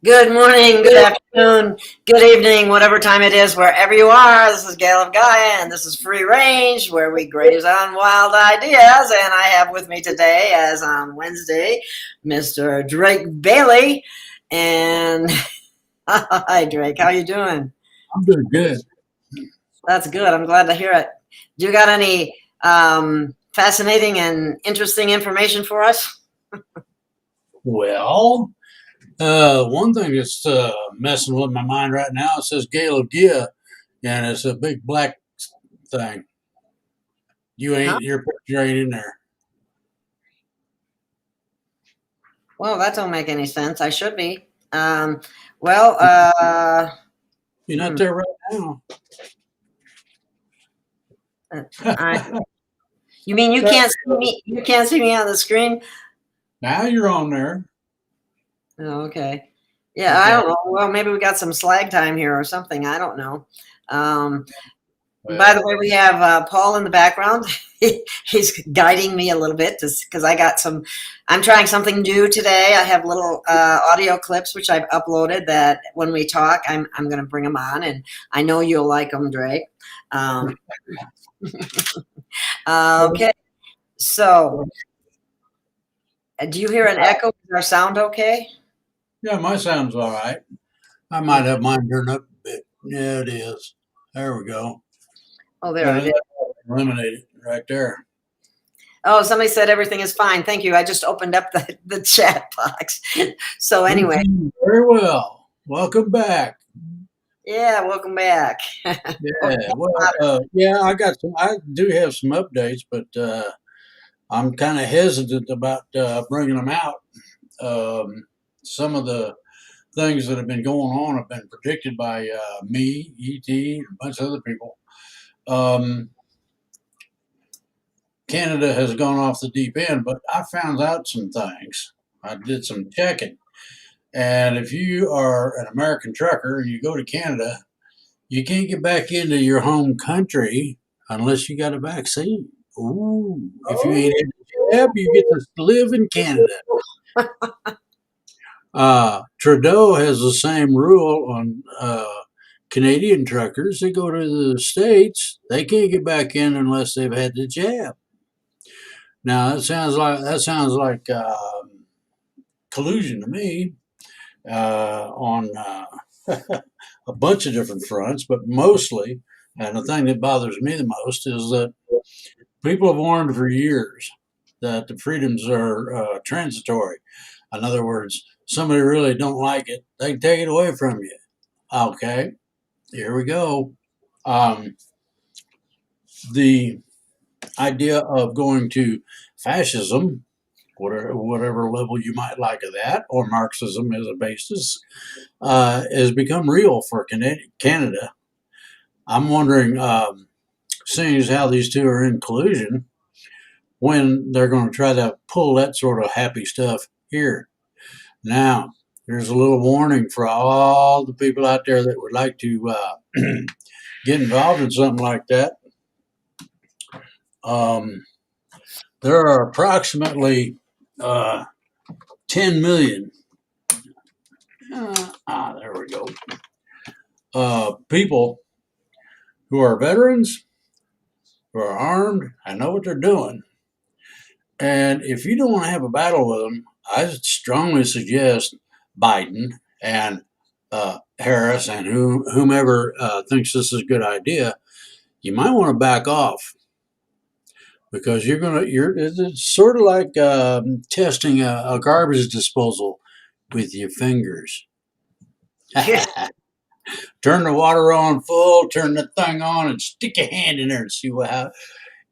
Good morning, good afternoon, good evening, whatever time it is, wherever you are. This is Gail of Gaia, and this is Free Range, where we graze on wild ideas. And I have with me today, as on Wednesday, Mr. Drake Bailey. And hi, Drake. How you doing? I'm doing good. That's good. I'm glad to hear it. Do you got any fascinating and interesting information for us? Well, one thing that's messing with my mind right now, it says Gail of Gaia, and it's a big black thing. Huh? Your picture ain't in there. Well, that don't make any sense. I should be. Well, You're not hmm. there right now. I, you mean you There can't see we go. me? You can't see me on the screen? Now you're on there. Oh, okay. Yeah, I Okay. don't know. Well, maybe we got some slag time here or something. I don't know. Um, by the Well, way, we have Paul in the background. He's guiding me a little bit because I got some. I'm trying something new today. I have little audio clips which I've uploaded that when we talk, I'm going to bring them on, and I know you'll like them, Drake. Um, okay, so do you hear an echo? Is our sound okay? yeah, my sound's all right. I might have mine turned up a bit. Yeah, it is. There we go. Oh, there Yeah, it is. eliminate it right there. Oh, somebody said everything is fine. Thank you. I just opened up the chat box. So anyway, Very well. Welcome back. yeah, welcome back. Yeah, well, yeah, I do have some updates, but I'm kind of hesitant about bringing them out. Some of the things that have been going on have been predicted by me, ET, and a bunch of other people. Um, Canada has gone off the deep end, but I found out some things. I did some checking. And if you are an American trucker and you go to Canada, you can't get back into your home country unless you got a vaccine. Ooh, if you Oh, ain't had the jab, you get to live in Canada. Trudeau has the same rule on Canadian truckers. They go to the States, they can't get back in unless they've had the jab. Now that sounds like collusion to me on a bunch of different fronts, but mostly, and the thing that bothers me the most is that people have warned for years that the freedoms are transitory. In other words, somebody really don't like it, they can take it away from you. Okay, here we go. Um, the idea of going to fascism, whatever level you might like of that, or Marxism as a basis, has become real for Canada. I'm wondering, seeing as how these two are in collusion, when they're going to try to pull that sort of happy stuff here. Now, there's a little warning for all the people out there that would like to get involved in something like that. Um, there are approximately 10 million. There we go. People who are veterans, who are armed, and know what they're doing. And if you don't want to have a battle with them, I strongly suggest Biden and Harris and whomever thinks this is a good idea. You might want to back off because it's sort of like testing a garbage disposal with your fingers. Turn the water on full, turn the thing on, and stick your hand in there and see what happens.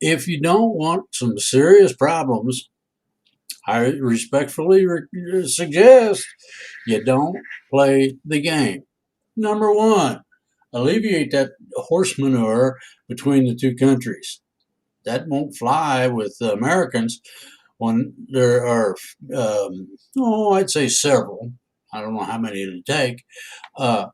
If you don't want some serious problems, I respectfully suggest you don't play the game. Number one, alleviate that horse manure between the two countries. That won't fly with Americans when there are, I'd say several. I don't know how many it'll take.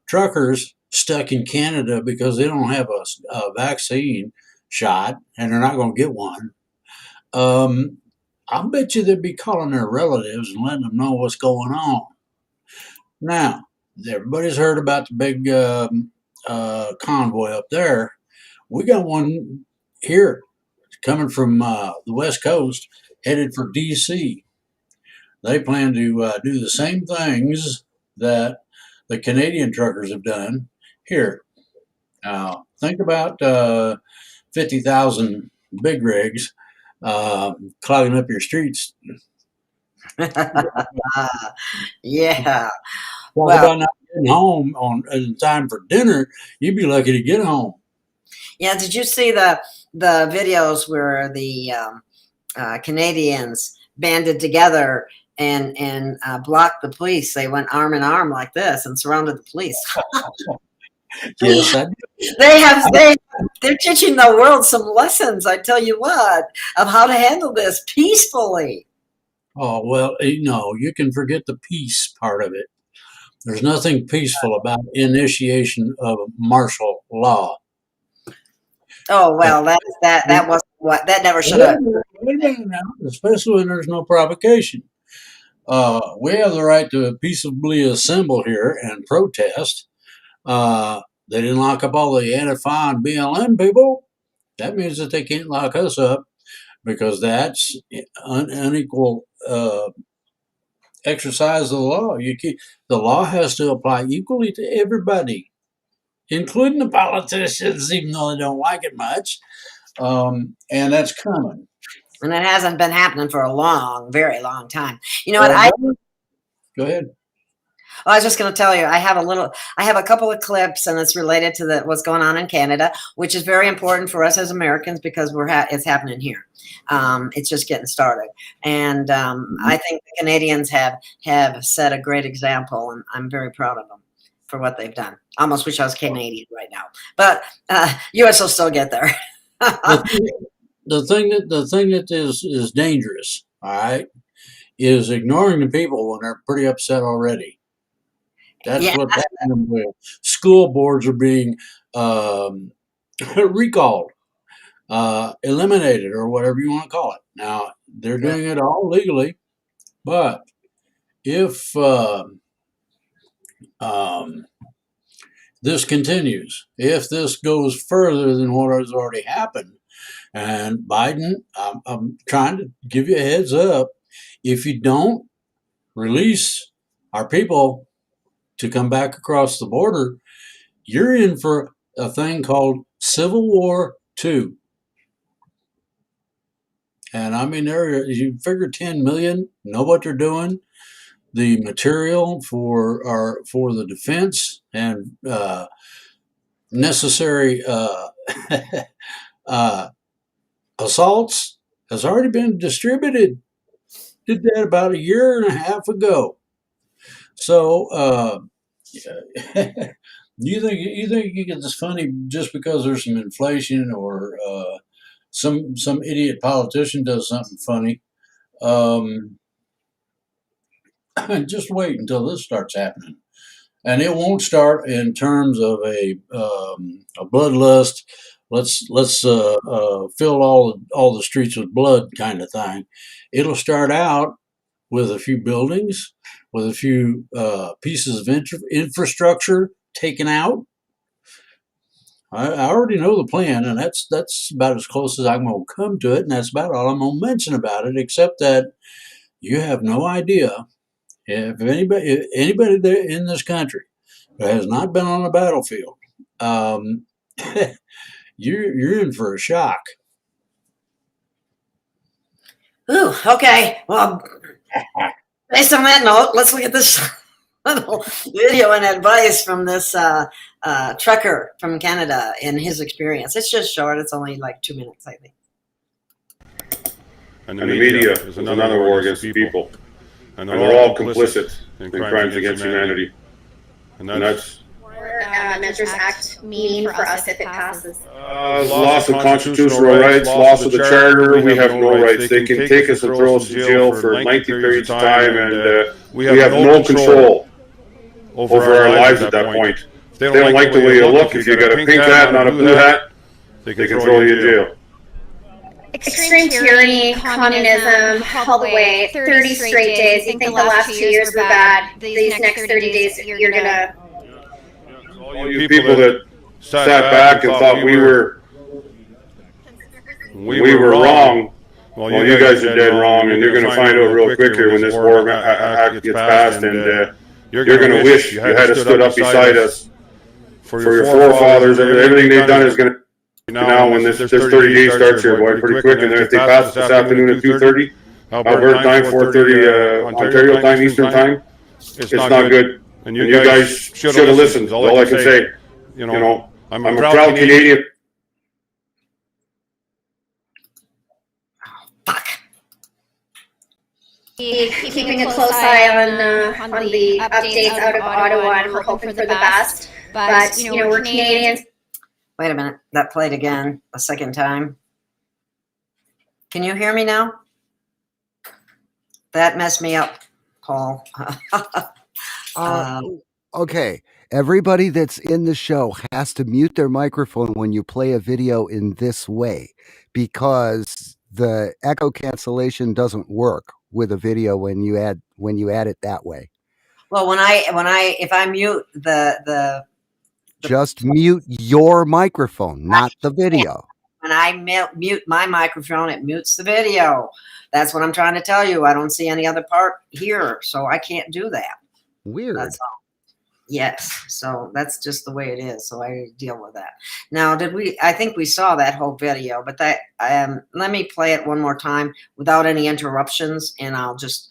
Truckers stuck in Canada because they don't have a vaccine shot and they're not going to get one. I'll bet you they'd be calling their relatives and letting them know what's going on. Now, everybody's heard about the big convoy up there. We got one here coming from the West Coast, headed for D.C. They plan to do the same things that the Canadian truckers have done here. Now, think about 50,000 big rigs clogging up your streets. Yeah. Talk Well, about not getting home in time for dinner. You'd be lucky to get home. yeah. Did you see the videos where the Canadians banded together and blocked the police? They went arm in arm like this and surrounded the police. Yes, I They're teaching the world some lessons, I tell you what, of how to handle this peacefully. Oh, well, you can forget the peace part of it. There's nothing peaceful about initiation of martial law. Oh well, that wasn't what that never should have. Especially when there's no provocation. We have the right to peaceably assemble here and protest. They didn't lock up all the Antifa and BLM people. That means that they can't lock us up because that's unequal exercise of the law. The law has to apply equally to everybody, including the politicians, even though they don't like it much. And that's coming. And it hasn't been happening for a very long time. You know what? Go ahead. I was just going to tell you, I have a couple of clips, and it's related to what's going on in Canada, which is very important for us as Americans because it's happening here. It's just getting started, and I think the Canadians have set a great example, and I'm very proud of them for what they've done. I almost wish I was Canadian right now, but U.S. will still get there. The thing that is dangerous, all right, is ignoring the people when they're pretty upset already. That's what's happening. School boards are being recalled, eliminated, or whatever you want to call it. Now, they're doing it all legally, but if this continues, if this goes further than what has already happened, and Biden, I'm trying to give you a heads up, if you don't release our people to come back across the border, you're in for a thing called Civil War II. And I mean, you figure 10 million know what they're doing. The material for the defense and necessary assaults has already been distributed. Did that about a year and a half ago. So you think you get this funny just because there's some inflation or some idiot politician does something funny? Just wait until this starts happening, and it won't start in terms of a bloodlust. Let's fill all the streets with blood kind of thing. It'll start out with a few buildings, with a few pieces of infrastructure taken out. I already know the plan, and that's about as close as I'm going to come to it, and that's about all I'm going to mention about it, except that you have no idea if anybody there in this country who has not been on a battlefield, you're in for a shock. Ooh, okay. Well, based on that note, let's look at this little video and advice from this trucker from Canada and his experience. It's just short. It's only like 2 minutes, I think. And the media is another war against people. And they're all complicit in crimes against humanity. And that's Measures Act mean for us if it passes? Loss of constitutional rights, loss of the charter. We have no rights. They can take us and throw us in jail for lengthy periods of time, and we have no control over our lives at that point. If they don't like the way you look, if you got a pink hat, not a blue hat, they can throw you in jail. Extreme tyranny, communism, all the way, 30 straight days. You think the last 2 years were bad. These next 30 days, you're gonna... All you people that sat back and thought we were wrong, well, you guys are dead wrong, and you're going to find out real quick here when this war act gets passed, and you're going to wish you had stood up beside us for your forefathers. Everything they've done is going to... Now, when this 30 days starts here, boy, pretty quick, and then if they pass this afternoon at 2:30, Alberta time, 4:30 Ontario time, Eastern time, it's not good. And you guys should have listened. All I can say. You know, I'm a proud Canadian. Fuck. Keeping a close eye on the updates out of Ottawa, and we're hoping for the best. But you know, we're Canadians. Wait a minute. That played again a second time. Can you hear me now? That messed me up, Paul. Okay. Everybody that's in the show has to mute their microphone when you play a video in this way, because the echo cancellation doesn't work with a video when you add it that way. Well, if I mute just mute your microphone, not the video. When I mute my microphone, it mutes the video. That's what I'm trying to tell you. I don't see any other part here, so I can't do that. Weird. That's all. Yes, so that's just the way it is. So I deal with that. Now, I think we saw that whole video, but that let me play it one more time without any interruptions, and I'll just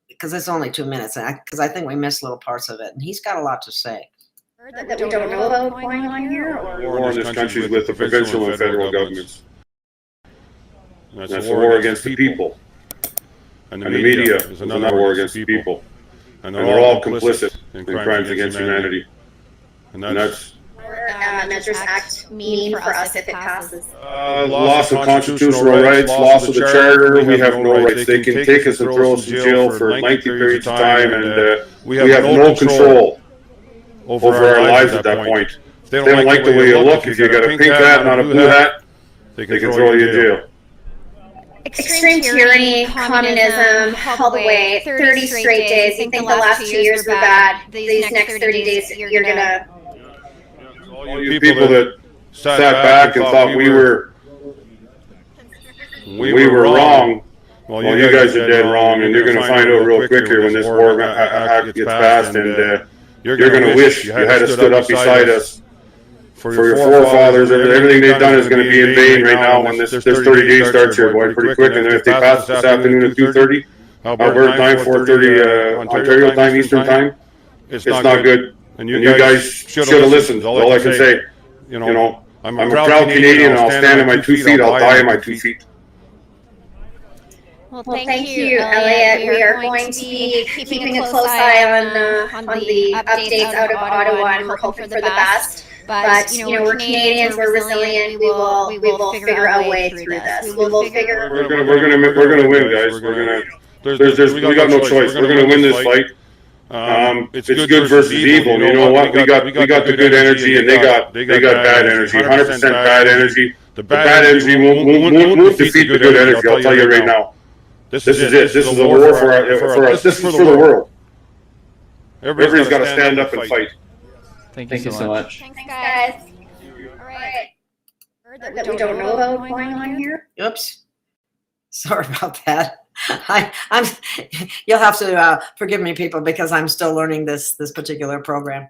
because it's only 2 minutes, because I think we missed little parts of it, and he's got a lot to say. That we don't know about going on here? War in this country is with the provincial and federal governments. And that's a war against the people. And the media is another war against the people. And they're all complicit in crimes against humanity. And that's... Measures Act mean for us if it passes? Loss of constitutional rights, loss of the charter, we have no rights. They can take us and throw us in jail for lengthy periods of time, and we have no control over our lives at that point. If they don't like the way you look, if you got a pink hat, not a blue hat, they can throw you in jail. Extreme tyranny, communism, all the way, 30 straight days. You think the last 2 years were bad. These next 30 days, you're gonna... All you people that sat back and thought we were wrong, well, you guys are dead wrong, and you're going to find out real quick here when this war act gets passed, and you're going to wish you had stood up beside us for your forefathers. Everything they've done is going to be in vain right now when this 30 days starts here, boy, pretty quick. And then if they pass this afternoon at 2:30 Alberta time, 4:30 Ontario time, Eastern time, it's not good. And you guys should have listened. All I can say. You know, I'm a proud Canadian, and I'll stand on my 2 feet. I'll die on my 2 feet. Well, thank you, Elliot. We are going to be keeping a close eye on the updates out of Ottawa, and we're hoping for the best. But you know, we're Canadians. We're resilient. We will figure our way through this. We will figure. We're gonna win, guys. We got no choice. We're gonna win this fight. It's good versus evil. You know what? We got the good energy, and they got bad energy. 100% bad energy. The bad energy won't defeat the good energy. I'll tell you right now. This is it. This is a war for us. This is for the world. Everybody's got to stand up and fight. Thank you so much. Thanks, guys. All right. That we don't know about going on here? Oops. Sorry about that. I'm. You'll have to forgive me, people, because I'm still learning this particular program.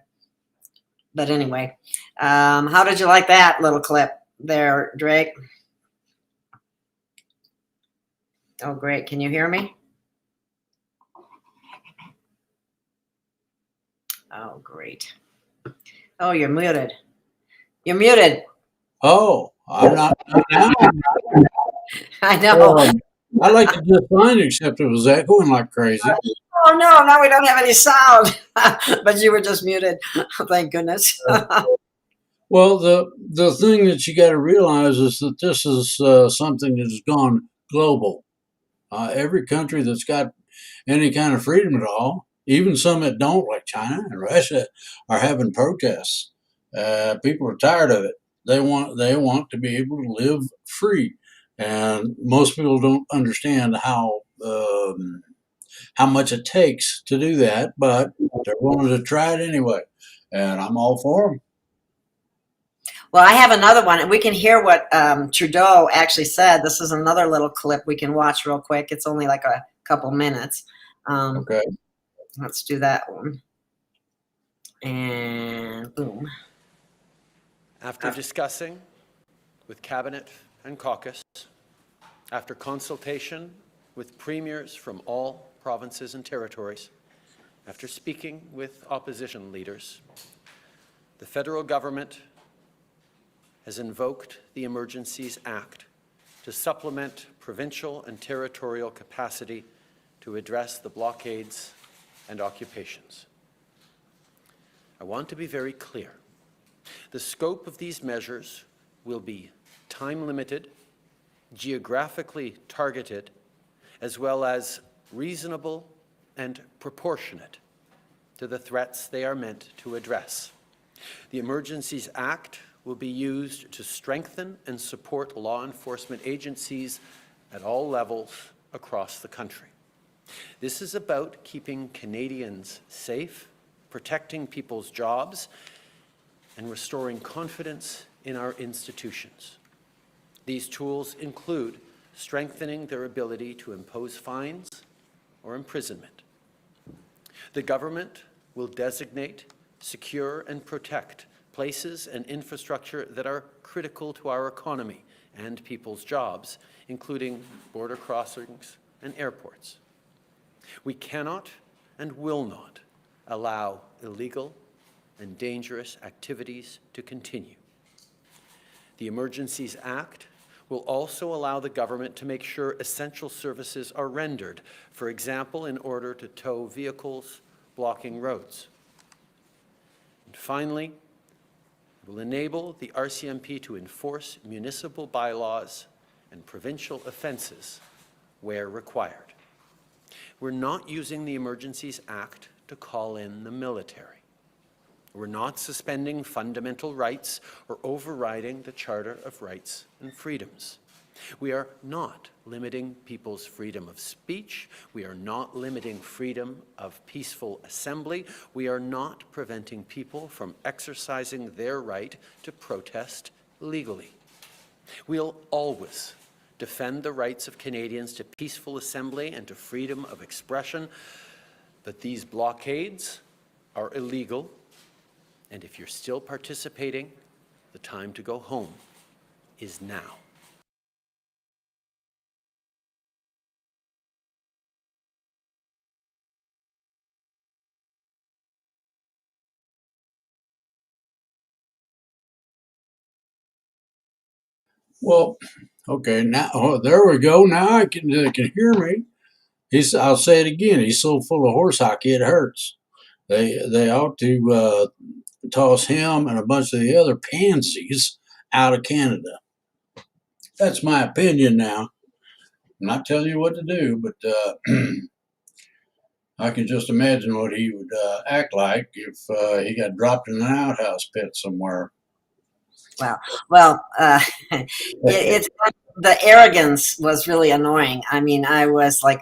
But anyway, how did you like that little clip there, Drake? Oh, great. Can you hear me? Oh, great. Oh, you're muted. You're muted. Oh, I'm not. I know. I like it just fine, except it was echoing like crazy. Oh no, now we don't have any sound. But you were just muted. Thank goodness. Well, the thing that you got to realize is that this is something that has gone global. Every country that's got any kind of freedom at all, even some that don't, like China and Russia, are having protests. People are tired of it. They want to be able to live free. And most people don't understand how much it takes to do that, but they're willing to try it anyway. And I'm all for them. Well, I have another one, and we can hear what Trudeau actually said. This is another little clip we can watch real quick. It's only like a couple minutes. Okay. Let's do that one. And boom. After discussing with Cabinet and caucus, after consultation with premiers from all provinces and territories, after speaking with opposition leaders, the federal government has invoked the Emergencies Act to supplement provincial and territorial capacity to address the blockades and occupations. I want to be very clear. The scope of these measures will be time-limited, geographically targeted, as well as reasonable and proportionate to the threats they are meant to address. The Emergencies Act will be used to strengthen and support law enforcement agencies at all levels across the country. This is about keeping Canadians safe, protecting people's jobs, and restoring confidence in our institutions. These tools include strengthening their ability to impose fines or imprisonment. The government will designate, secure, and protect places and infrastructure that are critical to our economy and people's jobs, including border crossings and airports. We cannot and will not allow illegal and dangerous activities to continue. The Emergencies Act will also allow the government to make sure essential services are rendered, for example, in order to tow vehicles blocking roads. And finally, it will enable the RCMP to enforce municipal bylaws and provincial offences where required. We're not using the Emergencies Act to call in the military. We're not suspending fundamental rights or overriding the Charter of Rights and Freedoms. We are not limiting people's freedom of speech. We are not limiting freedom of peaceful assembly. We are not preventing people from exercising their right to protest legally. We'll always defend the rights of Canadians to peaceful assembly and to freedom of expression, but these blockades are illegal, and if you're still participating, the time to go home is now. Well, okay, now there we go. Now I can hear me. I'll say it again. He's so full of horse hockey it hurts. They ought to toss him and a bunch of the other pansies out of Canada. That's my opinion now. I'm not telling you what to do, but I can just imagine what he would act like if he got dropped in an outhouse pit somewhere. Well, it's the arrogance was really annoying. I mean, I was like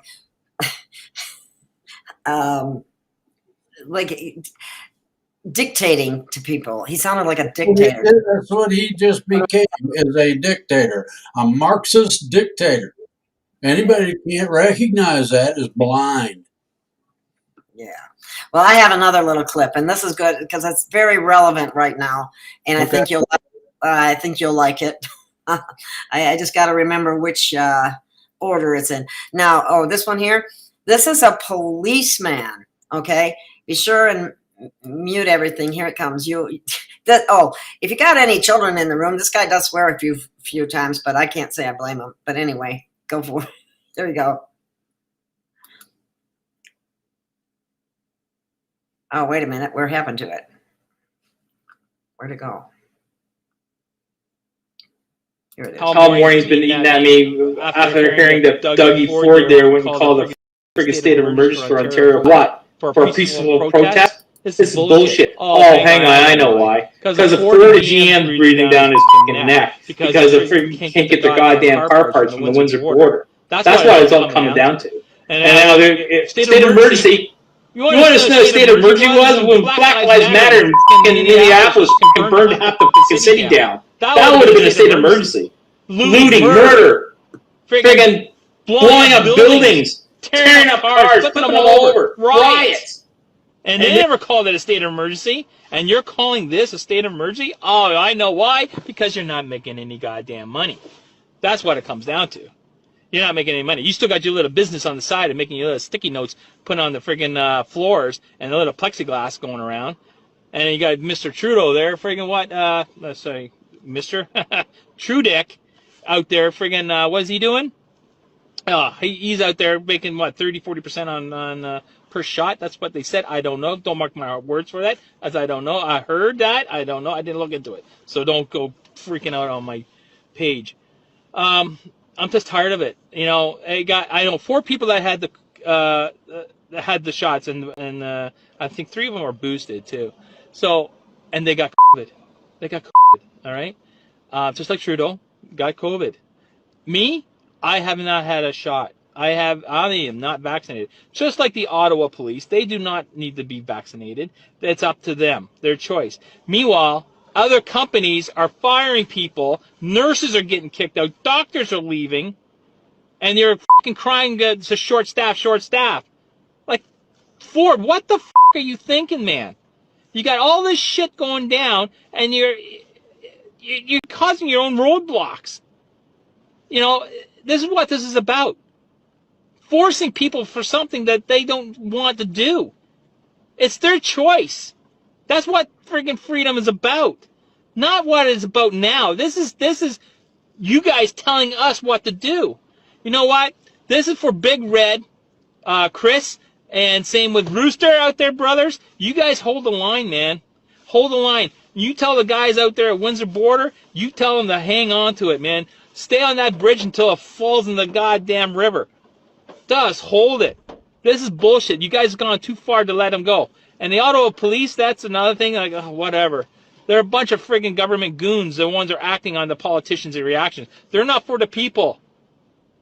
dictating to people. He sounded like a dictator. That's what he just became, is a dictator, a Marxist dictator. Anybody who can't recognize that is blind. Yeah. Well, I have another little clip, and this is good because it's very relevant right now, and I think you'll like it. I just got to remember which order it's in. Now, this one here. This is a policeman. Okay, be sure and mute everything. Here it comes. If you got any children in the room, this guy does swear a few times, but I can't say I blame him. But anyway, go for it. There you go. Oh, wait a minute. Where happened to it? Where'd it go? Here it is. All morning's been eating at me after hearing that Dougie Ford there when he called the friggin' state of emergency for Ontario. What? For a peaceful protest? This is bullshit. Oh, hang on, I know why. Because a Ford GM's breathing down his fucking neck because the freaking can't get the goddamn car parts from the Windsor border. That's what it's all coming down to. And now, state of emergency. You want to know what state of emergency was when Black Lives Matter in Minneapolis can burn half the fucking city down? That would have been a state of emergency. Looting, murder, friggin' blowing up buildings, tearing up cars, flipping them all over, riots. And they never called it a state of emergency, and you're calling this a state of emergency? Oh, I know why. Because you're not making any goddamn money. That's what it comes down to. You're not making any money. You still got your little business on the side and making your little sticky notes put on the friggin' floors and a little plexiglass going around. And you got Mr. Trudeau there, friggin' what? Sorry, Mr. Trudeck out there, friggin' what is he doing? He's out there making, what, 30-40% on per shot? That's what they said. I don't know. Don't mark my words for that, as I don't know. I heard that. I don't know. I didn't look into it. So don't go freaking out on my page. I'm just tired of it. You know, I know 4 people that had the shots, and I think 3 of them are boosted too. So, and they got COVID. They got COVID. All right, just like Trudeau got COVID. Me, I have not had a shot. I am not vaccinated. Just like the Ottawa police, they do not need to be vaccinated. It's up to them, their choice. Meanwhile, other companies are firing people. Nurses are getting kicked out. Doctors are leaving. And you're fucking crying it's a short staff. Like, Ford, what the are you thinking, man? You got all this shit going down, and you're causing your own roadblocks. You know, this is what this is about. Forcing people for something that they don't want to do. It's their choice. That's what friggin' freedom is about. Not what it's about now. This is you guys telling us what to do. You know what? This is for Big Red, Chris, and same with Rooster out there, brothers. You guys hold the line, man. Hold the line. You tell the guys out there at Windsor border, you tell them to hang on to it, man. Stay on that bridge until it falls in the goddamn river. Just hold it. This is bullshit. You guys have gone too far to let them go. And the Ottawa police, that's another thing. Like, whatever. They're a bunch of friggin' government goons. The ones that are acting on the politicians' reactions. They're not for the people.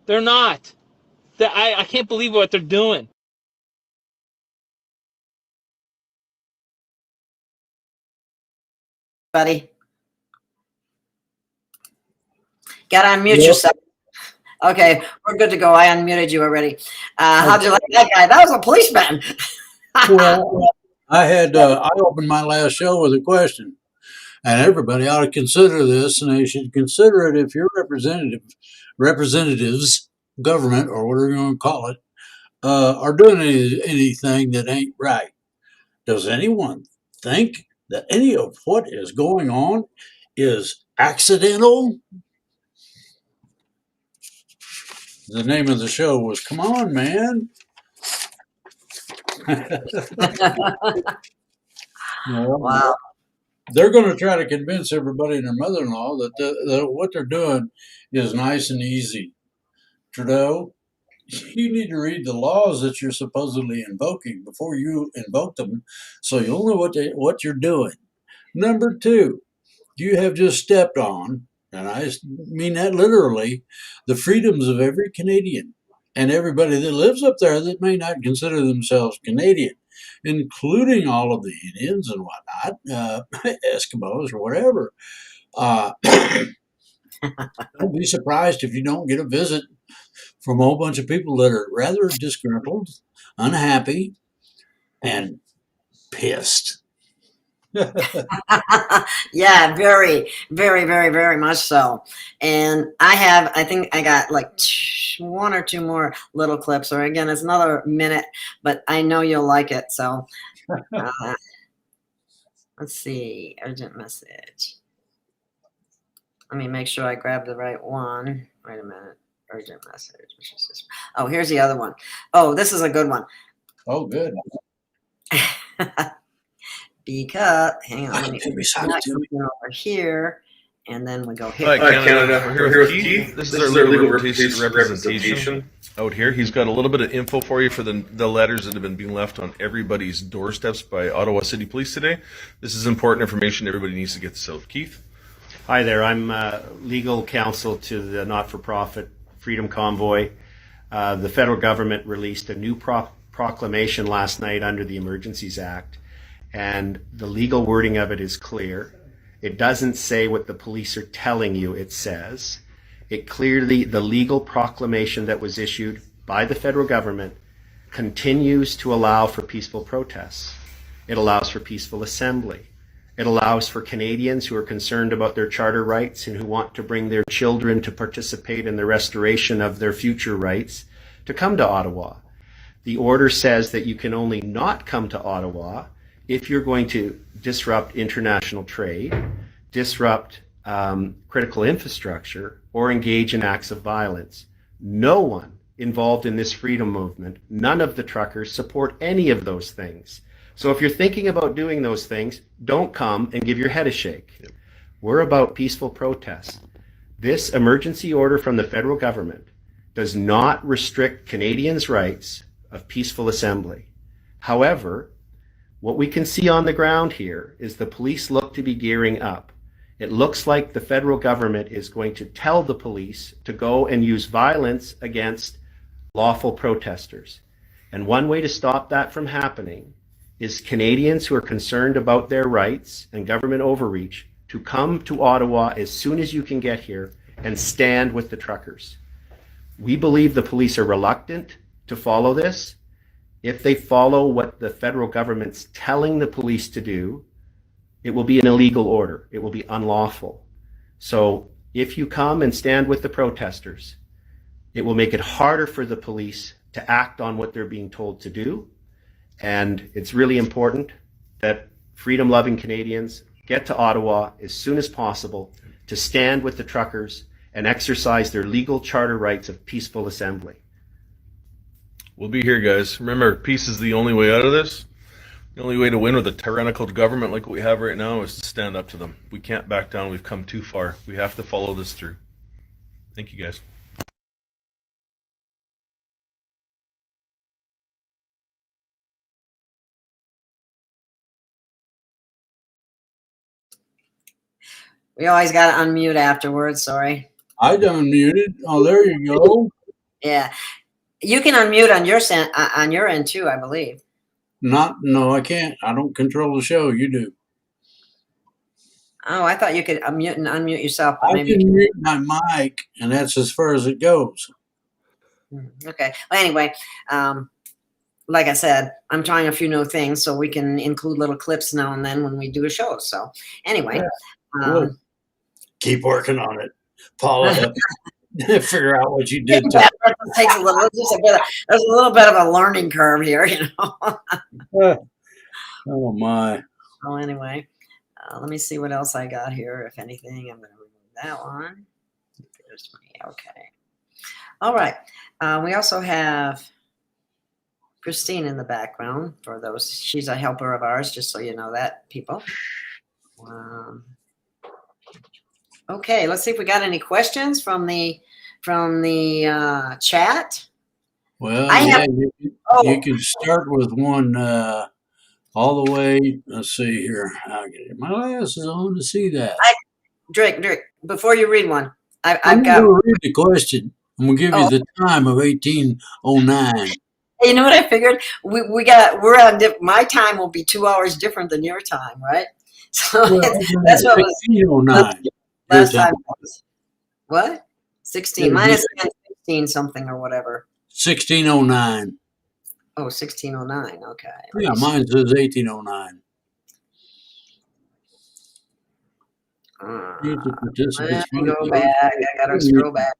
They're not. I can't believe what they're doing. Buddy, gotta unmute yourself. Okay, we're good to go. I unmuted you already. How'd you like that guy? That was a policeman. Well, I opened my last show with a question, and everybody ought to consider this, and they should consider it if your representatives, government, or whatever you want to call it, are doing anything that ain't right. Does anyone think that any of what is going on is accidental? The name of the show was "Come On, Man." Wow. They're going to try to convince everybody and their mother-in-law that what they're doing is nice and easy. Trudeau, you need to read the laws that you're supposedly invoking before you invoke them, so you'll know what you're doing. Number 2, you have just stepped on, and I mean that literally, the freedoms of every Canadian and everybody that lives up there that may not consider themselves Canadian, including all of the Indians and whatnot, Eskimos or whatever. Don't be surprised if you don't get a visit from a whole bunch of people that are rather disgruntled, unhappy, and pissed. Yeah, very, very, very, very much so. And I think I got like 1 or 2 more little clips, or again, it's another minute, but I know you'll like it. So let's see, urgent message. Let me make sure I grab the right one. Wait a minute, urgent message. Oh, here's the other one. Oh, this is a good one. Oh, good. Because hang on, let me something over here, and then we go Hi, here. Canada. We're here with Keith. This is our legal representation out here. He's got a little bit of info for you for the letters that have been being left on everybody's doorsteps by Ottawa City Police today. This is important information everybody needs to get this out. Keith? Hi there. I'm legal counsel to the not-for-profit Freedom Convoy. The federal government released a new proclamation last night under the Emergencies Act, and the legal wording of it is clear. It doesn't say what the police are telling you it says. It clearly, the legal proclamation that was issued by the federal government continues to allow for peaceful protests. It allows for peaceful assembly. It allows for Canadians who are concerned about their charter rights and who want to bring their children to participate in the restoration of their future rights to come to Ottawa. The order says that you can only not come to Ottawa if you're going to disrupt international trade, disrupt critical infrastructure, or engage in acts of violence. No one involved in this freedom movement, none of the truckers support any of those things. So if you're thinking about doing those things, don't come and give your head a shake. Yep. We're about peaceful protest. This emergency order from the federal government does not restrict Canadians' rights of peaceful assembly. However, what we can see on the ground here is the police look to be gearing up. It looks like the federal government is going to tell the police to go and use violence against lawful protesters. And one way to stop that from happening is Canadians who are concerned about their rights and government overreach to come to Ottawa as soon as you can get here and stand with the truckers. We believe the police are reluctant to follow this. If they follow what the federal government's telling the police to do, it will be an illegal order. It will be unlawful. So if you come and stand with the protesters, it will make it harder for the police to act on what they're being told to do. And it's really important that freedom-loving Canadians get to Ottawa as soon as possible to stand with the truckers and exercise their legal charter rights of peaceful assembly. We'll be here, guys. Remember, peace is the only way out of this. The only way to win with a tyrannical government like what we have right now is to stand up to them. We can't back down. We've come too far. We have to follow this through. Thank you, guys. We always got to unmute afterwards. Sorry. I done unmuted. Oh, there you go. Yeah. You can unmute on your end too, I believe. No, I can't. I don't control the show. You do. Oh, I thought you could unmute and unmute yourself. I can mute my mic, and that's as far as it goes. Okay. Well, anyway, like I said, I'm trying a few new things so we can include little clips now and then when we do a show. So anyway. Yeah. Keep working on it. Paula. Figure out what you did. Takes a little. There's a little bit of a learning curve here, you know. Oh my. So anyway, let me see what else I got here. If anything, I'm going to remove that one. There's me. Okay. All right. We also have Christine in the background. For those, she's a helper of ours. Just so you know that, people. Okay, let's see if we got any questions from the chat. Well, you can start with one all the way. Let's see here. I'll get my glasses on to see that. Drake, before you read one, I'm going to read the question. I'm going to give you the time of 1809. You know what I figured? We're on. My time will be 2 hours different than your time, right? So that's what was 1609. Last time was what? 16 minus 16 something or whatever. 1609. Oh, 1609. Okay. Yeah, mine says 1809. Let me go back. I gotta scroll back.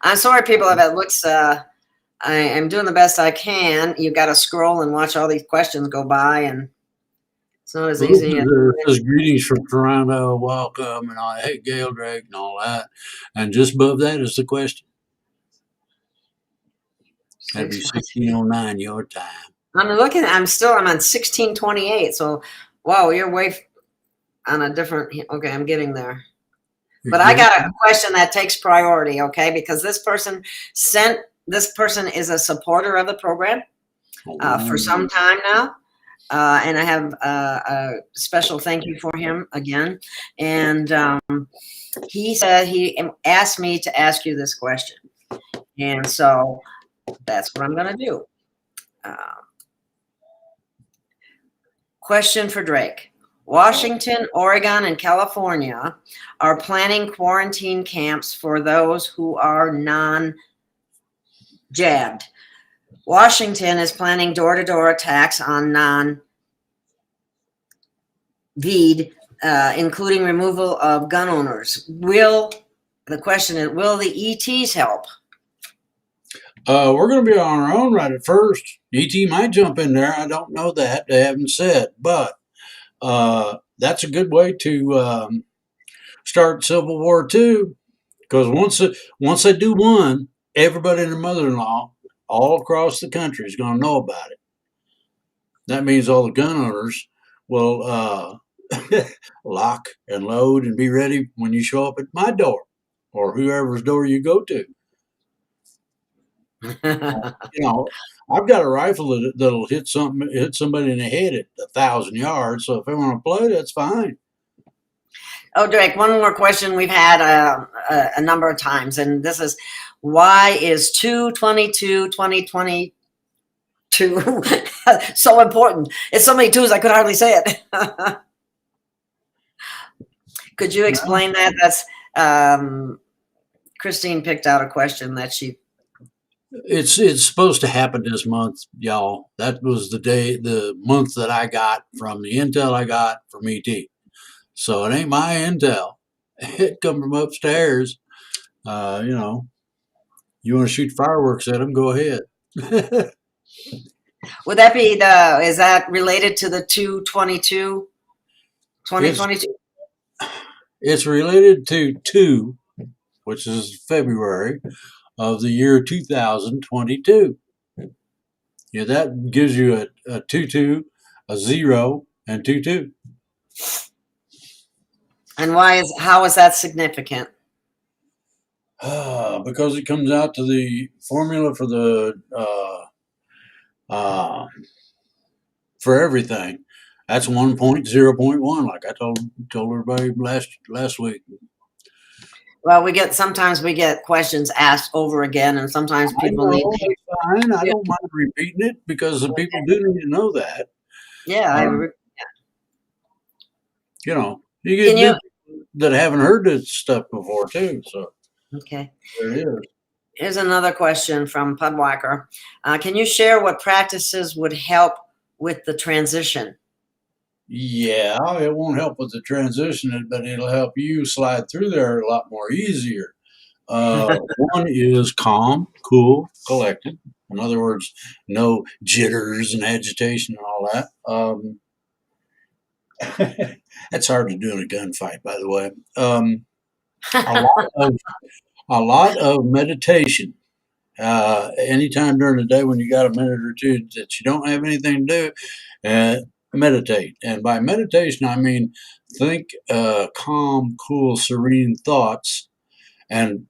I'm sorry, people. If it looks, I am doing the best I can. You got to scroll and watch all these questions go by, and it's not as easy. It says greetings from Toronto, welcome, and all. Hey, Gail, Drake, and all that. And just above that is the question. That'd be 1609 your time. I'm on 1628. So, wow, you're way on a different. Okay, I'm getting there. But I got a question that takes priority, okay? Because this person is a supporter of the program for some time now. And I have a special thank you for him again. And he said he asked me to ask you this question. And so that's what I'm going to do. Question for Drake. Washington, Oregon, and California are planning quarantine camps for those who are non-jabbed. Washington is planning door-to-door attacks on non-VED, including removal of gun owners. The question is, will the ETs help? We're going to be on our own right at first. ET might jump in there. I don't know that. They haven't said. But that's a good way to start Civil War II. Because once they do one, everybody and their mother-in-law all across the country is going to know about it. That means all the gun owners will lock and load and be ready when you show up at my door or whoever's door you go to. I've got a rifle that'll hit somebody in the head at 1,000 yards. So if they want to play, that's fine. Oh, Drake, one more question we've had a number of times, and this is, why is 2/22/2022 so important? It's so many twos I could hardly say it. Could you explain that? That's Christine picked out a question that she. It's supposed to happen this month, y'all. That was the month that I got from the intel I got from ET. So it ain't my intel. It come from upstairs. You want to shoot fireworks at them, go ahead. Would that be is that related to the 2/22/2022? It's related to 2, which is February of the year 2022. Yeah, that gives you a 2-2, a 0, and 2-2. And how is that significant? Because it comes out to the formula for the for everything. That's 1.0.1, like I told everybody last week. Well, sometimes we get questions asked over again, and sometimes people need. Fine. I don't mind repeating it because the people do need to know that. Yeah, you get new people that haven't heard this stuff before too. So okay, there it is. Here's another question from Pudwacker. Can you share what practices would help with the transition? Yeah, it won't help with the transition, but it'll help you slide through there a lot more easier. One is calm, cool, collected. In other words, no jitters and agitation and all that. That's hard to do in a gunfight, by the way. A lot of meditation. Anytime during the day when you got a minute or two that you don't have anything to do, meditate. And by meditation, I mean think calm, cool, serene thoughts and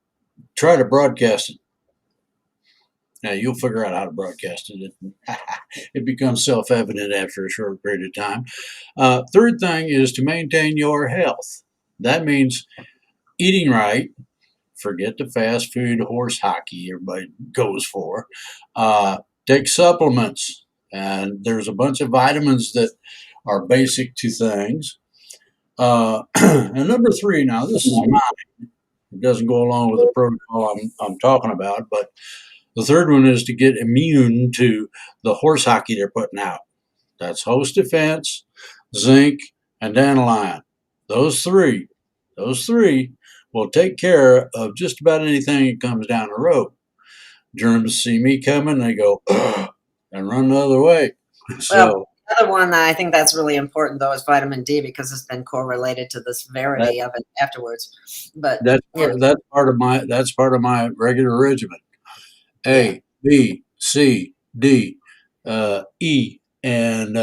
try to broadcast it. Now, you'll figure out how to broadcast it. It becomes self-evident after a short period of time. Third thing is to maintain your health. That means eating right. Forget the fast food horse hockey everybody goes for. Take supplements. And there's a bunch of vitamins that are basic to things. And number 3, now this is mine. It doesn't go along with the protocol I'm talking about, but the third one is to get immune to the horse hockey they're putting out. That's host defense, zinc, and dandelion. Those three will take care of just about anything that comes down the road. Germs see me coming, they go and run the other way. So the other one that I think that's really important though is vitamin D, because it's been correlated to the severity of it afterwards. But that's part of my regular regimen. A, B, C, D, E, and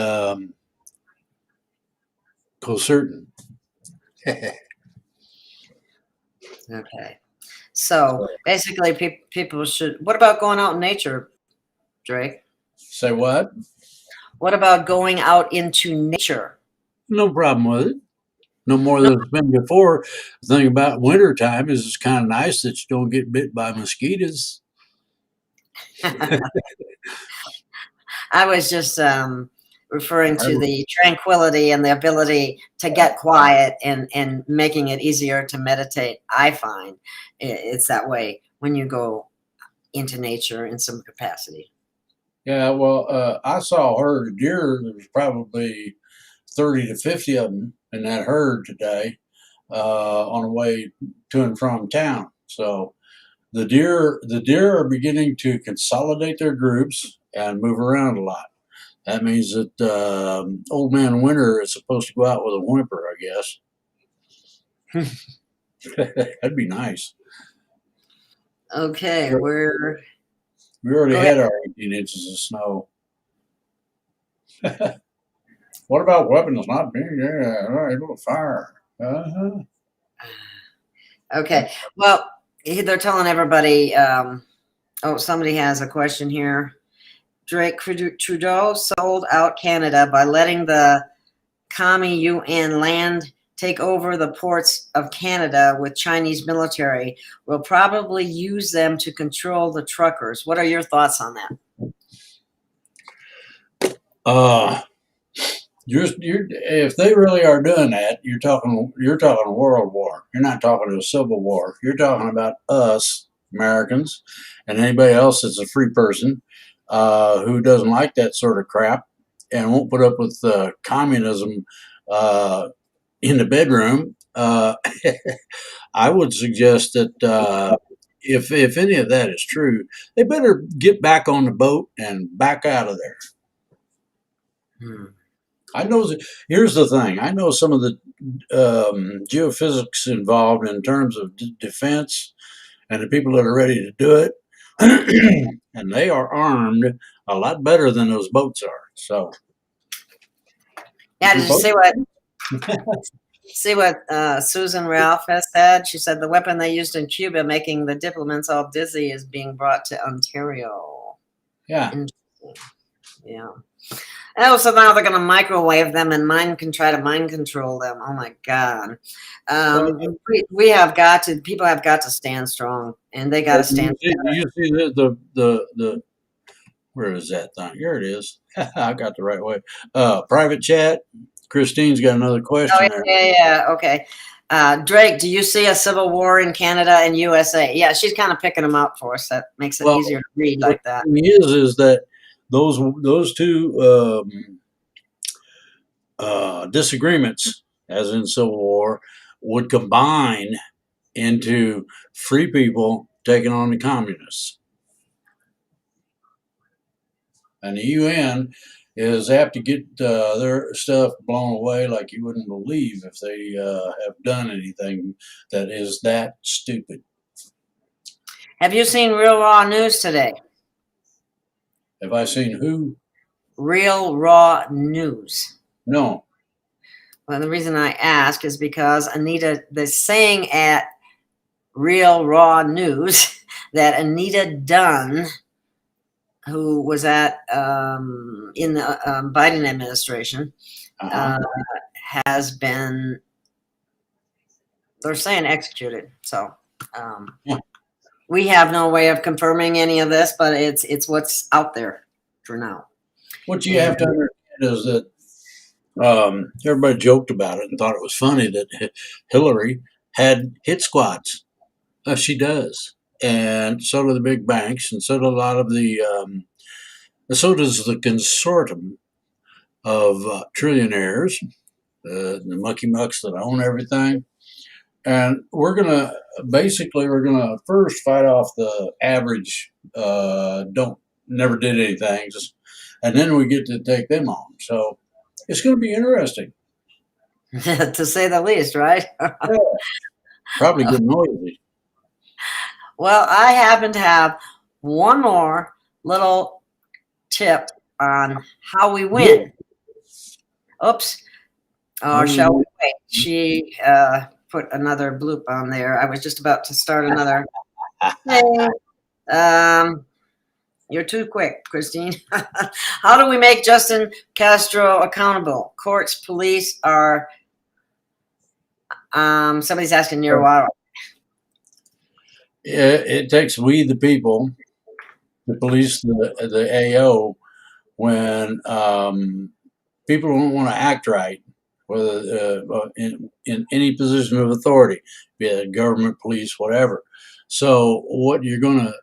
Cocertin. Okay. So basically, people should. What about going out in nature, Drake? Say what? What about going out into nature? No problem with it. No more than it's been before. The thing about winter time is it's kind of nice that you don't get bit by mosquitoes. I was just referring to the tranquility and the ability to get quiet and making it easier to meditate. I find it's that way when you go into nature in some capacity. Yeah, well, I saw a herd of deer. There was probably 30 to 50 of them in that herd today on the way to and from town. So the deer are beginning to consolidate their groups and move around a lot. That means that old man winter is supposed to go out with a whimper, I guess. That'd be nice. Okay, we already had our 18 inches of snow. What about weapons not being able to fire? Okay, well, they're telling everybody. Somebody has a question here. Drake, Trudeau sold out Canada by letting the commie UN land take over the ports of Canada with Chinese military. We'll probably use them to control the truckers. What are your thoughts on that? If they really are doing that, you're talking a world war. You're not talking a civil war. You're talking about us Americans and anybody else that's a free person who doesn't like that sort of crap and won't put up with communism in the bedroom. I would suggest that if any of that is true, they better get back on the boat and back out of there. I know. Here's the thing. I know some of the geophysics involved in terms of defense and the people that are ready to do it, and they are armed a lot better than those boats are. So, yeah, did you see what Susan Ralph has said? She said the weapon they used in Cuba, making the diplomats all dizzy, is being brought to Ontario. Yeah. Yeah. Oh, so now they're going to microwave them and try to mind control them. Oh my God. We have got to, people have got to stand strong, and they got to stand. You see the where is that thing? Here it is. I got the right way. Private chat. Christine's got another question. Oh, yeah. Okay. Drake, do you see a civil war in Canada and USA? Yeah, she's kind of picking them up for us. That makes it easier to read like that. The thing is that those two disagreements, as in Civil War, would combine into free people taking on the communists. And the UN is apt to get their stuff blown away like you wouldn't believe if they have done anything that is that stupid. Have you seen Real Raw News today? Have I seen who? Real Raw News. No. Well, the reason I ask is because they're saying at Real Raw News that Anita Dunn, who was in the Biden administration, has been, they're saying, executed. So we have no way of confirming any of this, but it's what's out there for now. What you have to understand is that everybody joked about it and thought it was funny that Hillary had hit squads. She does. And so do the big banks, and so do a lot of so does the consortium of trillionaires, the mucky mucks that own everything. And we're going to first fight off the average, never did anything, and then we get to take them on. So it's going to be interesting. To say the least, right? Yeah. Probably get noisy. Well, I happen to have one more little tip on how we win. Oops. Or shall we wait? put another bloop on there. I was just about to start another thing. You're too quick, Christine. How do we make Justin Castro accountable? Courts, police are. Somebody's asking near water. It takes we the people to police the AO when people don't want to act right, whether in any position of authority, be it government, police, whatever. So what you're going to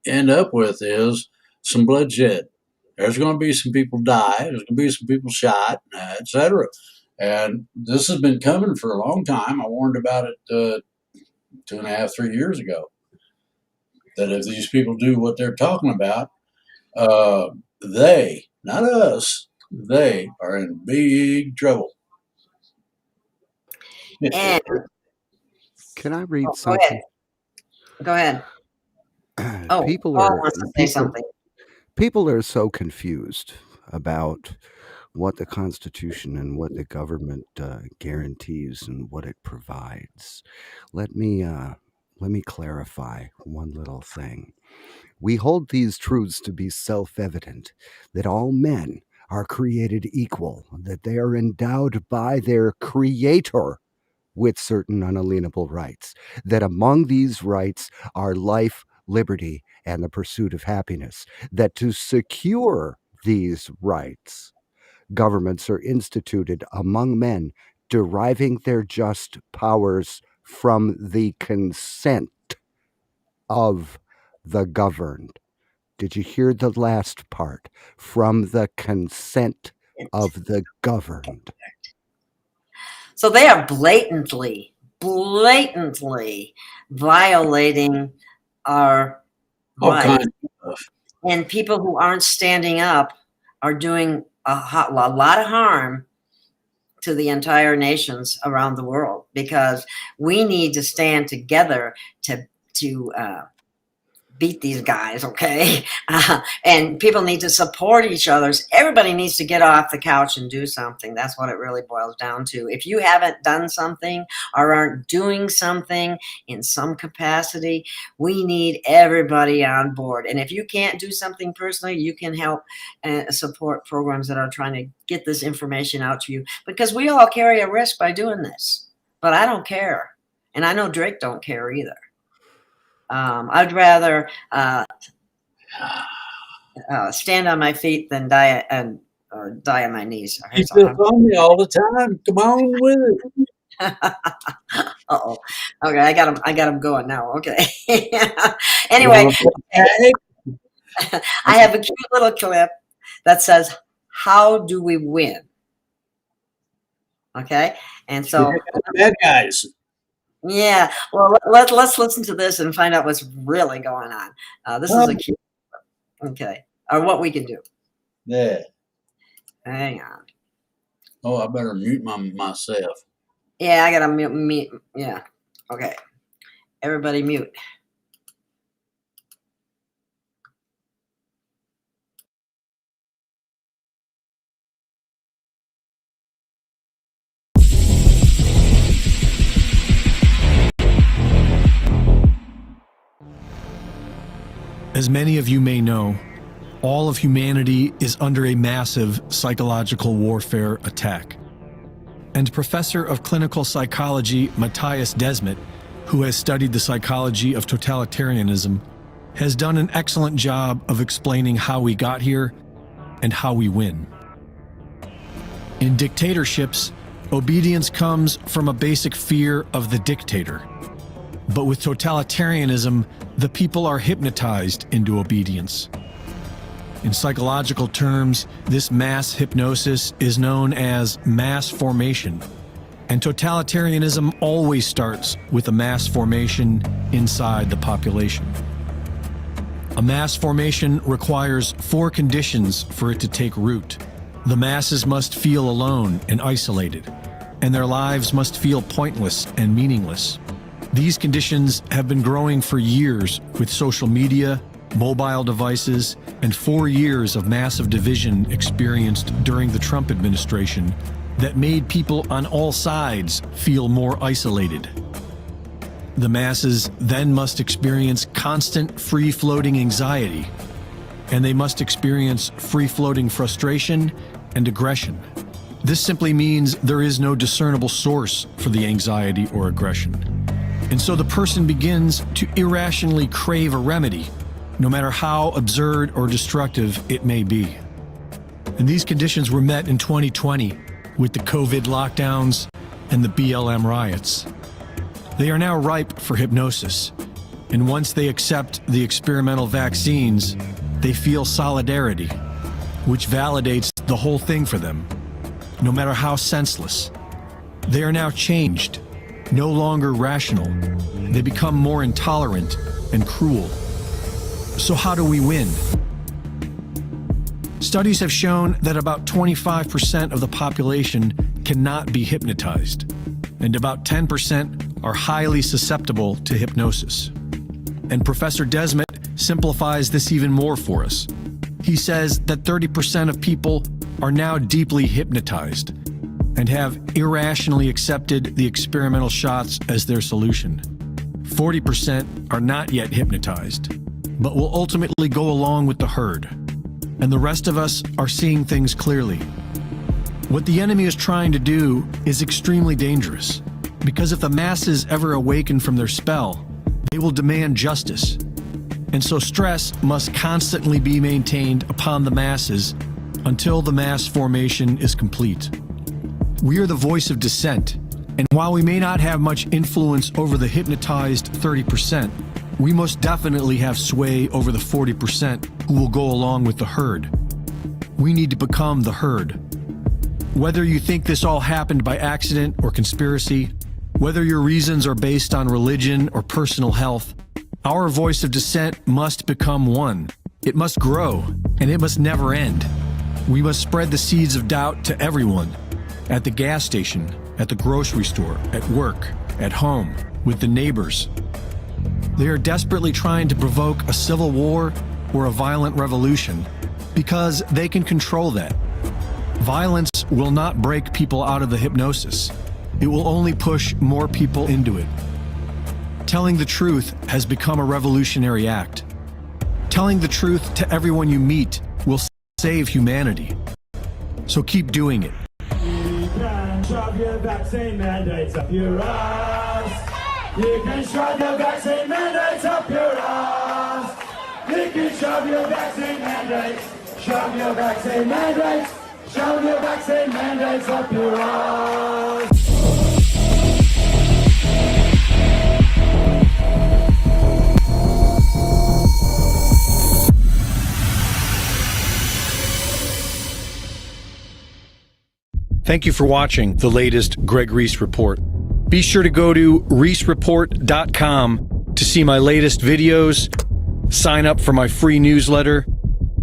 end up with is some bloodshed. There's going to be some people die. There's going to be some people shot, etc. And this has been coming for a long time. I warned about it 2.5, 3 years ago. That if these people do what they're talking about, they, not us, they are in big trouble. And can I read something? Go ahead. Oh, people Paul are wants to say something. People are so confused about what the Constitution and what the government guarantees and what it provides. Let me clarify one little thing. We hold these truths to be self-evident, that all men are created equal, that they are endowed by their Creator with certain unalienable rights, that among these rights are life, liberty, and the pursuit of happiness, that to secure these rights, governments are instituted among men, deriving their just powers from the consent of the governed. Did you hear the last part? From the consent of the governed. So they are blatantly violating our rights. And people who aren't standing up are doing a lot of harm to the entire nations around the world, because we need to stand together to beat these guys, okay? And people need to support each other. Everybody needs to get off the couch and do something. That's what it really boils down to. If you haven't done something or aren't doing something in some capacity, we need everybody on board. And if you can't do something personally, you can help support programs that are trying to get this information out to you, because we all carry a risk by doing this. But I don't care. And I know Drake don't care either. I'd rather stand on my feet than die on my knees. You feel on me all the time. Come on with it. Uh-oh. Okay, I got him going now. Okay. Anyway, I have a cute little clip that says, "How do we win?" Okay, and so bad guys. Yeah, well, let's listen to this and find out what's really going on. This is a cute, okay, or what we can do. Yeah. Hang on. Oh, I better mute myself. Yeah, I gotta mute. Yeah. Okay. Everybody mute. As many of you may know, all of humanity is under a massive psychological warfare attack. And Professor of Clinical Psychology Matthias Desmet, who has studied the psychology of totalitarianism, has done an excellent job of explaining how we got here and how we win. In dictatorships, obedience comes from a basic fear of the dictator. But with totalitarianism, the people are hypnotized into obedience. In psychological terms, this mass hypnosis is known as mass formation. And totalitarianism always starts with a mass formation inside the population. A mass formation requires 4 conditions for it to take root. The masses must feel alone and isolated, and their lives must feel pointless and meaningless. These conditions have been growing for years with social media, mobile devices, and 4 years of massive division experienced during the Trump administration that made people on all sides feel more isolated. The masses then must experience constant free-floating anxiety, and they must experience free-floating frustration and aggression. This simply means there is no discernible source for the anxiety or aggression. And so the person begins to irrationally crave a remedy, no matter how absurd or destructive it may be. And these conditions were met in 2020 with the COVID lockdowns and the BLM riots. They are now ripe for hypnosis, and once they accept the experimental vaccines, they feel solidarity, which validates the whole thing for them, no matter how senseless. They are now changed, no longer rational. They become more intolerant and cruel. So how do we win? Studies have shown that about 25% of the population cannot be hypnotized, and about 10% are highly susceptible to hypnosis. And Professor Desmet simplifies this even more for us. He says that 30% of people are now deeply hypnotized and have irrationally accepted the experimental shots as their solution. 40% are not yet hypnotized, but will ultimately go along with the herd. And the rest of us are seeing things clearly. What the enemy is trying to do is extremely dangerous, because if the masses ever awaken from their spell, they will demand justice. And so stress must constantly be maintained upon the masses until the mass formation is complete. We are the voice of dissent, and while we may not have much influence over the hypnotized 30%, we most definitely have sway over the 40% who will go along with the herd. We need to become the herd. Whether you think this all happened by accident or conspiracy, whether your reasons are based on religion or personal health, our voice of dissent must become one. It must grow, and it must never end. We must spread the seeds of doubt to everyone, at the gas station, at the grocery store, at work, at home, with the neighbors. They are desperately trying to provoke a civil war or a violent revolution because they can control that. Violence will not break people out of the hypnosis. It will only push more people into it. Telling the truth has become a revolutionary act. Telling the truth to everyone you meet will save humanity. So keep doing it. You can shove your vaccine mandates up your ass. You can shove your vaccine mandates up your ass. You can shove your vaccine mandates. Shove your vaccine mandates. Shove your vaccine mandates up your ass. Thank you for watching the latest Greg Reese Report. Be sure to go to reesereport.com to see my latest videos, sign up for my free newsletter,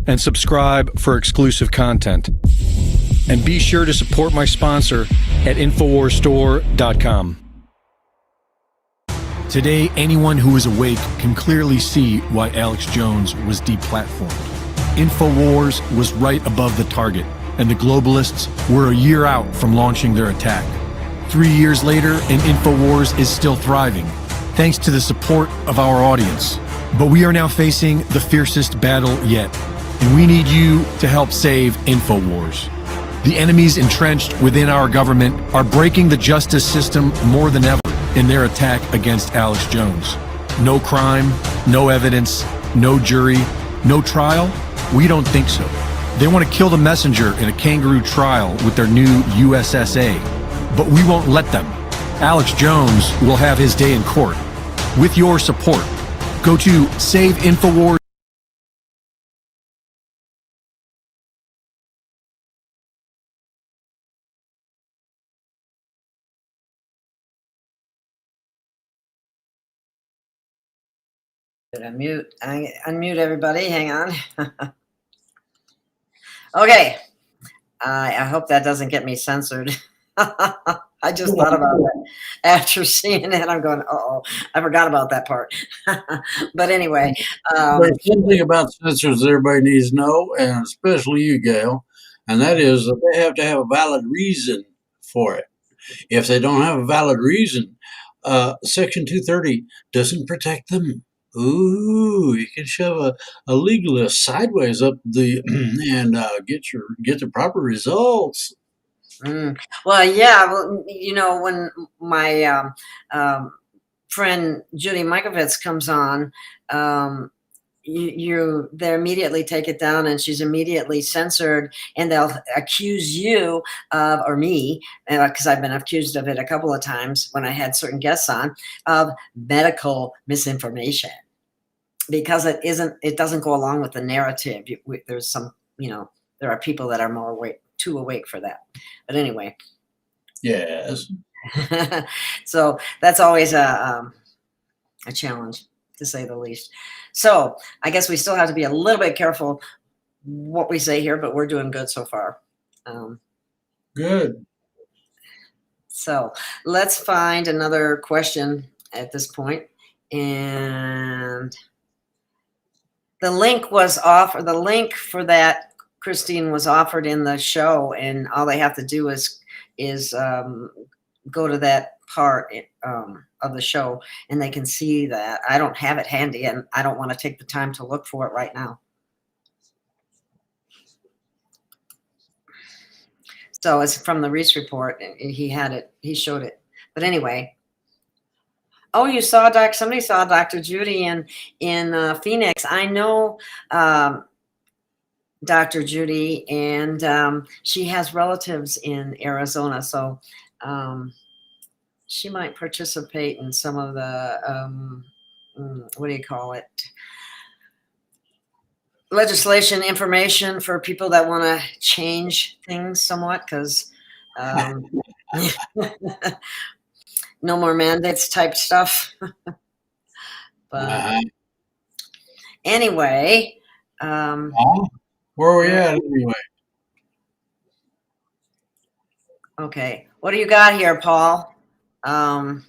and subscribe for exclusive content. And be sure to support my sponsor at InfoWarsStore.com. Today, anyone who is awake can clearly see why Alex Jones was deplatformed. InfoWars was right above the target, and the globalists were a year out from launching their attack. 3 years later, and InfoWars is still thriving, thanks to the support of our audience. But we are now facing the fiercest battle yet, and we need you to help save InfoWars. The enemies entrenched within our government are breaking the justice system more than ever in their attack against Alex Jones. No crime, no evidence, no jury, no trial? We don't think so. They want to kill the messenger in a kangaroo trial with their new USSA. But we won't let them. Alex Jones will have his day in court. With your support, go to Save InfoWars. Did I unmute everybody? Hang on. Okay. I hope that doesn't get me censored. I just thought about that after seeing it. I'm going, uh-oh, I forgot about that part. But anyway. There's something about censors that everybody needs to know, and especially you, Gail, and that is that they have to have a valid reason for it. If they don't have a valid reason, Section 230 doesn't protect them. Ooh, you can shove a legalist sideways up the and get the proper results. Well, yeah. Well, when my friend Judy Mikovits comes on, they immediately take it down, and she's immediately censored, and they'll accuse you of, or me, because I've been accused of it a couple of times when I had certain guests on, of medical misinformation, because it doesn't go along with the narrative. There's some, there are people that are too awake for that. But anyway. Yes. So that's always a challenge, to say the least. So I guess we still have to be a little bit careful what we say here, but we're doing good so far. Good. So let's find another question at this point. And the link was offered. The link for that, Christine, was offered in the show, and all they have to do is go to that part of the show, and they can see that. I don't have it handy, and I don't want to take the time to look for it right now. So it's from the Reese report, and he had it. He showed it. But anyway. Oh, you saw somebody saw Dr. Judy in Phoenix. I know Dr. Judy, and she has relatives in Arizona, so she might participate in some of the what do you call it? Legislation information for people that want to change things somewhat, because no more mandates type stuff. But anyway, where are we at anyway? Okay, what do you got here, Paul? Hang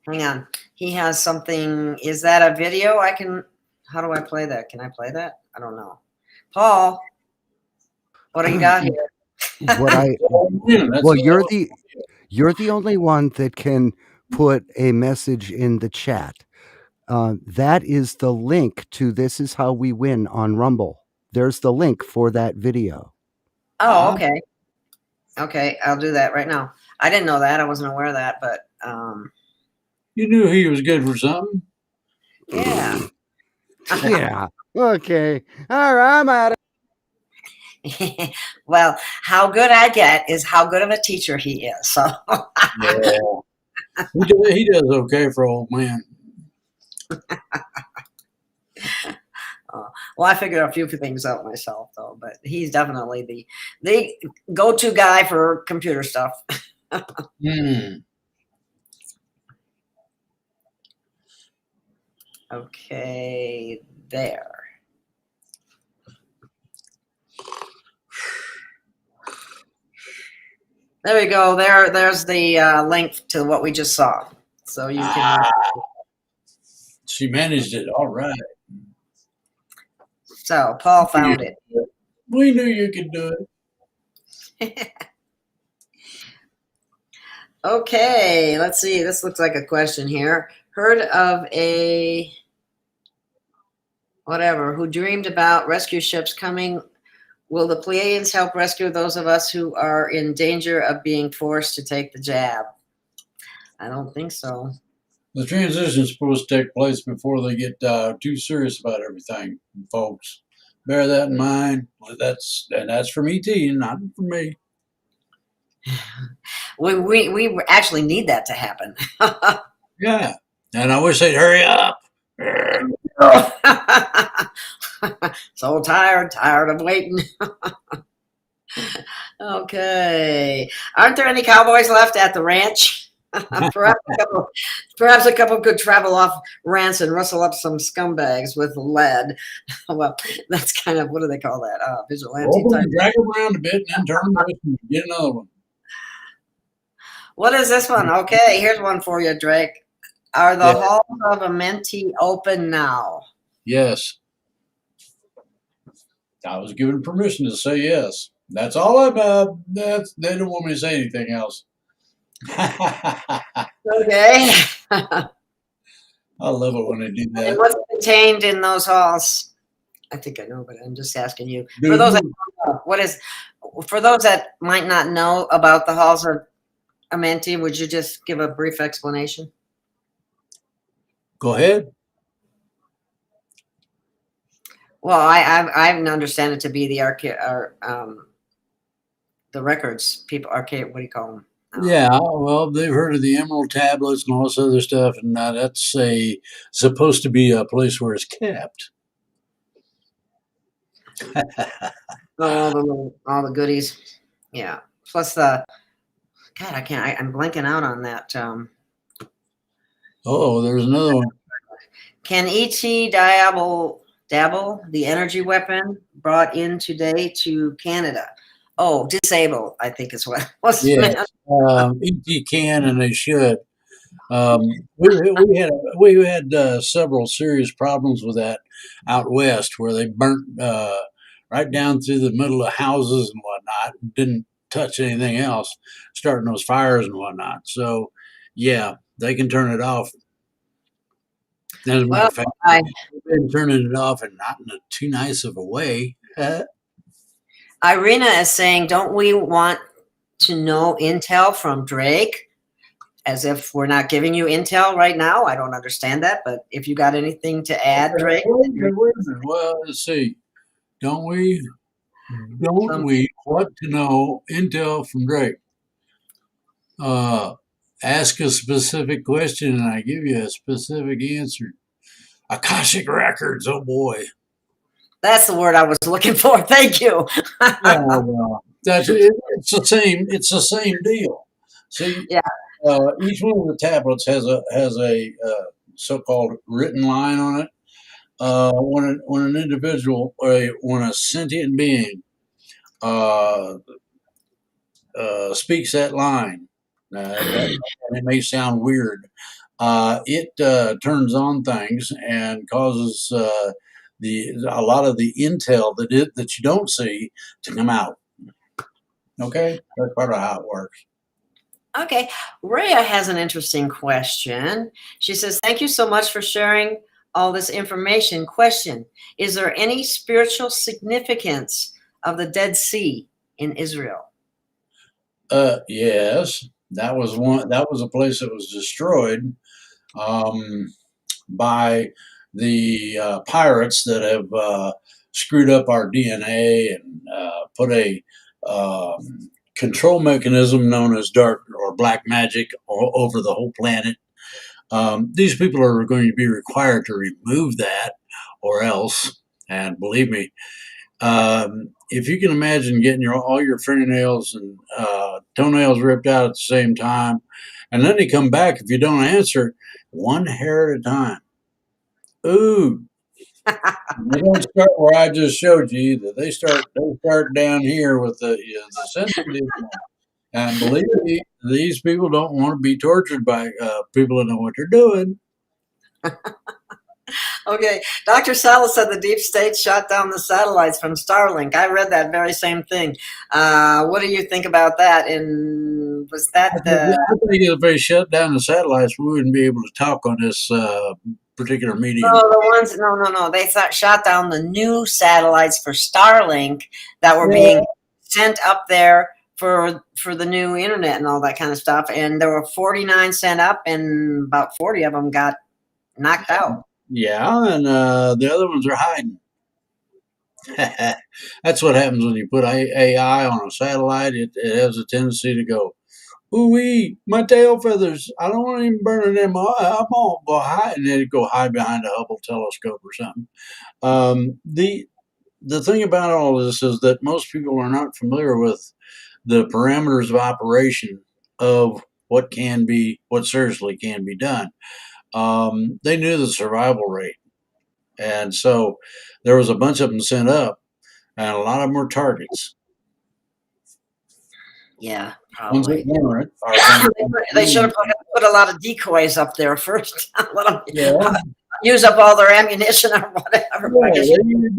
on. He has something. Is that a video? How do I play that? Can I play that? I don't know. Paul, what do you got here? Well, you're the only one that can put a message in the chat. That is the link to This Is How We Win on Rumble. There's the link for that video. Oh, okay. Okay, I'll do that right now. I didn't know that. I wasn't aware of that, but you knew he was good for something. Yeah. Yeah. Okay. All right, I'm out of. Well, how good I get is how good of a teacher he is. So yeah. He does okay for old man. Well, I figured a few things out myself, though, but he's definitely the go-to guy for computer stuff. Okay, there. There we go. There's the link to what we just saw. So you can. She managed it. All right. So Paul found it. We knew you could do it. Okay, let's see. This looks like a question here. Heard of a whatever who dreamed about rescue ships coming? Will the Pleiadians help rescue those of us who are in danger of being forced to take the jab? I don't think so. The transition is supposed to take place before they get too serious about everything, folks. Bear that in mind. That's from ET, not from me. We actually need that to happen. Yeah, and I wish they'd hurry up. So tired of waiting. Okay, aren't there any cowboys left at the ranch? Perhaps a couple could travel off rants and rustle up some scumbags with lead. Well, that's kind of, what do they call that? Vigilante type. Drag them around a bit and then turn them and get another one. What is this one? Okay, here's one for you, Drake. Are the halls of Amenti open now? Yes. I was given permission to say yes. That's all I'm. They don't want me to say anything else. Okay. I love it when they do And that. what's contained in those halls? I think I know, but I'm just asking you. For those that don't know, for those that might not know about the halls of Amenti, would you just give a brief explanation? Go ahead. Well, I understand it to be the the records people, what do you call them? Yeah, well, they've heard of the Emerald Tablets and all this other stuff, and that's supposed to be a place where it's kept. all the goodies, yeah. Plus the God, I'm blanking out on that. Oh, there's another one. Can ET dabble the energy weapon brought in today to Canada? Oh, disable, I think is what was Yes, ET can and they should. We had several serious problems with that out west, where they burnt right down through the middle of houses and whatnot, and didn't touch anything else, starting those fires and whatnot. So, yeah, they can turn it off. As a matter of fact, they've been turning it off, and not in too nice of a way. Irina is saying, don't we want to know intel from Drake? As if we're not giving you intel right now. I don't understand that, but if you got anything to add, Drake. Well, let's see. Don't we want to know intel from Drake? Ask a specific question and I give you a specific answer. Akashic records, oh boy. That's the word I was looking for. Thank you. Yeah, well, it's the same deal. See, yeah. Each one of the tablets has a so-called written line on it. When an individual, when a sentient being speaks that line, it may sound weird. It turns on things and causes a lot of the intel that you don't see to come out. Okay, that's part of how it works. Okay, Rhea has an interesting question. She says, "Thank you so much for sharing all this information. Question: is there any spiritual significance of the Dead Sea in Israel?" Yes, that was one. That was a place that was destroyed by the pirates that have screwed up our DNA and put a control mechanism known as dark or black magic over the whole planet. These people are going to be required to remove that, or else. And believe me, if you can imagine getting all your fingernails and toenails ripped out at the same time, and then they come back if you don't answer, one hair at a time. Ooh. They don't start where I just showed you either. They start down here with the sensitive one. And believe me, these people don't want to be tortured by people that know what they're doing. Okay, Dr. Salas said the deep state shot down the satellites from Starlink. I read that very same thing. What do you think about that? And was that I think if they shut down the satellites, we wouldn't be able to talk on this particular medium. No, the ones no. They shot down the new satellites for Starlink that were being sent up there for the new internet and all that kind of stuff. And there were 49 sent up, and about 40 of them got knocked out. Yeah, and the other ones are hiding. That's what happens when you put AI on a satellite. It has a tendency to go, ooh-wee, my tail feathers. I don't want to even burn them. I'm going to go hide. And then go hide behind a Hubble telescope or something. The thing about all this is that most people are not familiar with the parameters of operation of what seriously can be done. They knew the survival rate. And so there was a bunch of them sent up, and a lot of them were targets. Yeah, probably. They should have put a lot of decoys up there first. Let them use up all their ammunition or whatever. Yeah, you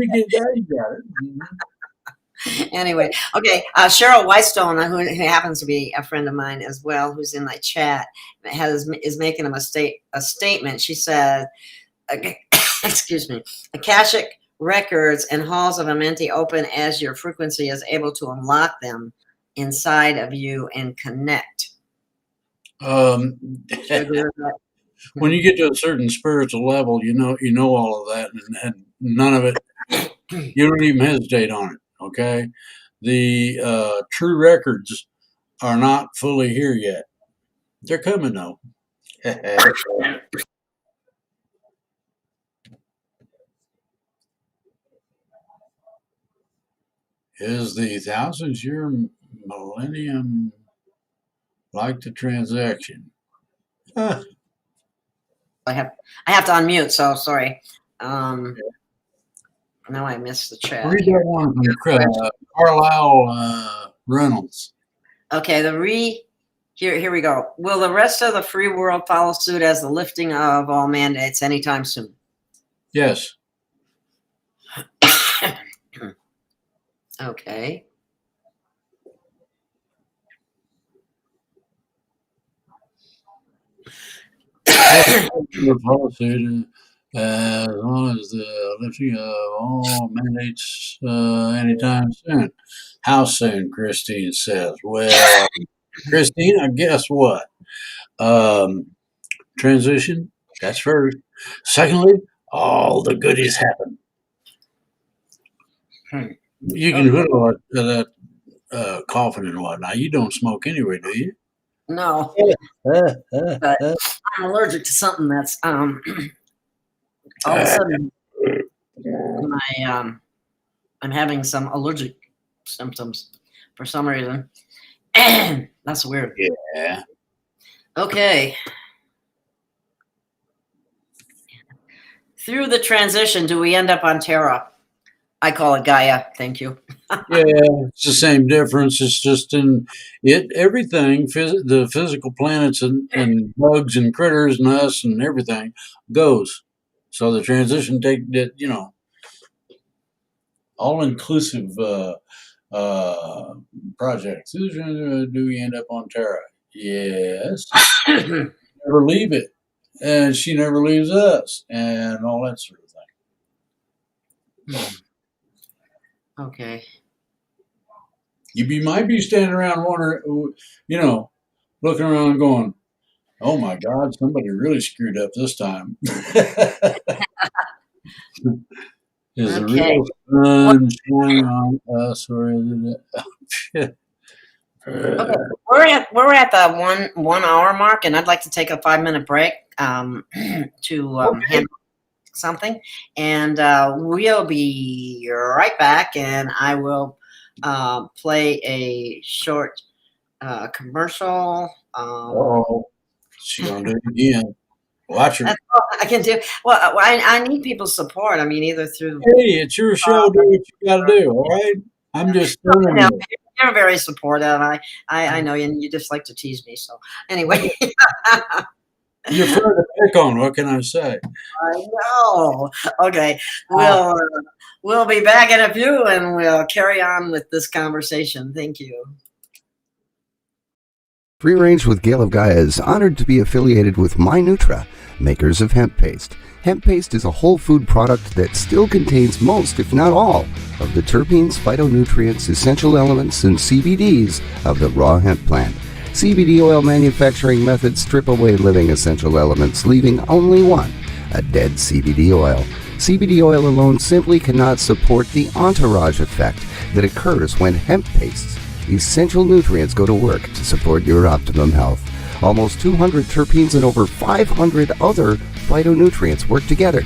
got it. Anyway, okay. Cheryl Whitestone, who happens to be a friend of mine as well, who's in my chat, is making a statement. She said, excuse me, Akashic records and halls of Amenti open as your frequency is able to unlock them inside of you and connect. When you get to a certain spiritual level, you know all of that, and none of it. You don't even hesitate on it. Okay, the true records are not fully here yet. They're coming though. Is the 1,000-year millennium like the transaction? I have to unmute, so sorry. Now I missed the chat. Read that one from Carlisle Reynolds. Okay, here we go. Will the rest of the free world follow suit as the lifting of all mandates anytime soon? Yes. Okay. Lawsuit, as long as the lifting of all mandates anytime soon. How soon? Christine says. Well, Christine, guess what? Transition. That's first. Secondly, all the goodies happen. You can put all that coughing and whatnot. You don't smoke anyway, do you? No, but I'm allergic to something that's all of a sudden I'm having some allergic symptoms for some reason. That's weird. Yeah. Okay. Through the transition, do we end up on Terra? I call it Gaia. Thank you. Yeah, it's the same difference. It's just in it, everything, the physical planets and bugs and critters and us and everything goes. So the transition all inclusive projects. Do we end up on Terra? Yes. Never leave it, and she never leaves us, and all that sort of thing. Okay. You might be standing around wondering, looking around going, oh my God, somebody really screwed up this time. Is the real sun shining on us, or is it? Okay. We're at the 1 hour mark, and I'd like to take a 5-minute break to handle something, and we'll be right back, and I will play a short commercial. She's gonna do it again. Watch her. That's all I can do. Well, I need people's support. I mean, either through. Hey, it's your show. Do what you got to do. All right. I'm just. You're very supportive. I know you. You just like to tease me. So anyway. You're fun to pick on. What can I say? I know. Okay. We'll be back in a few, and we'll carry on with this conversation. Thank you. Free Range with Gail of Gaia is honored to be affiliated with MyNutra, makers of hemp paste. Hemp paste is a whole food product that still contains most, if not all, of the terpenes, phytonutrients, essential elements, and CBDs of the raw hemp plant. CBD oil manufacturing methods strip away living essential elements, leaving only one, a dead CBD oil. CBD oil alone simply cannot support the entourage effect that occurs when hemp pastes essential nutrients go to work to support your optimum health. Almost 200 terpenes and over 500 other phytonutrients work together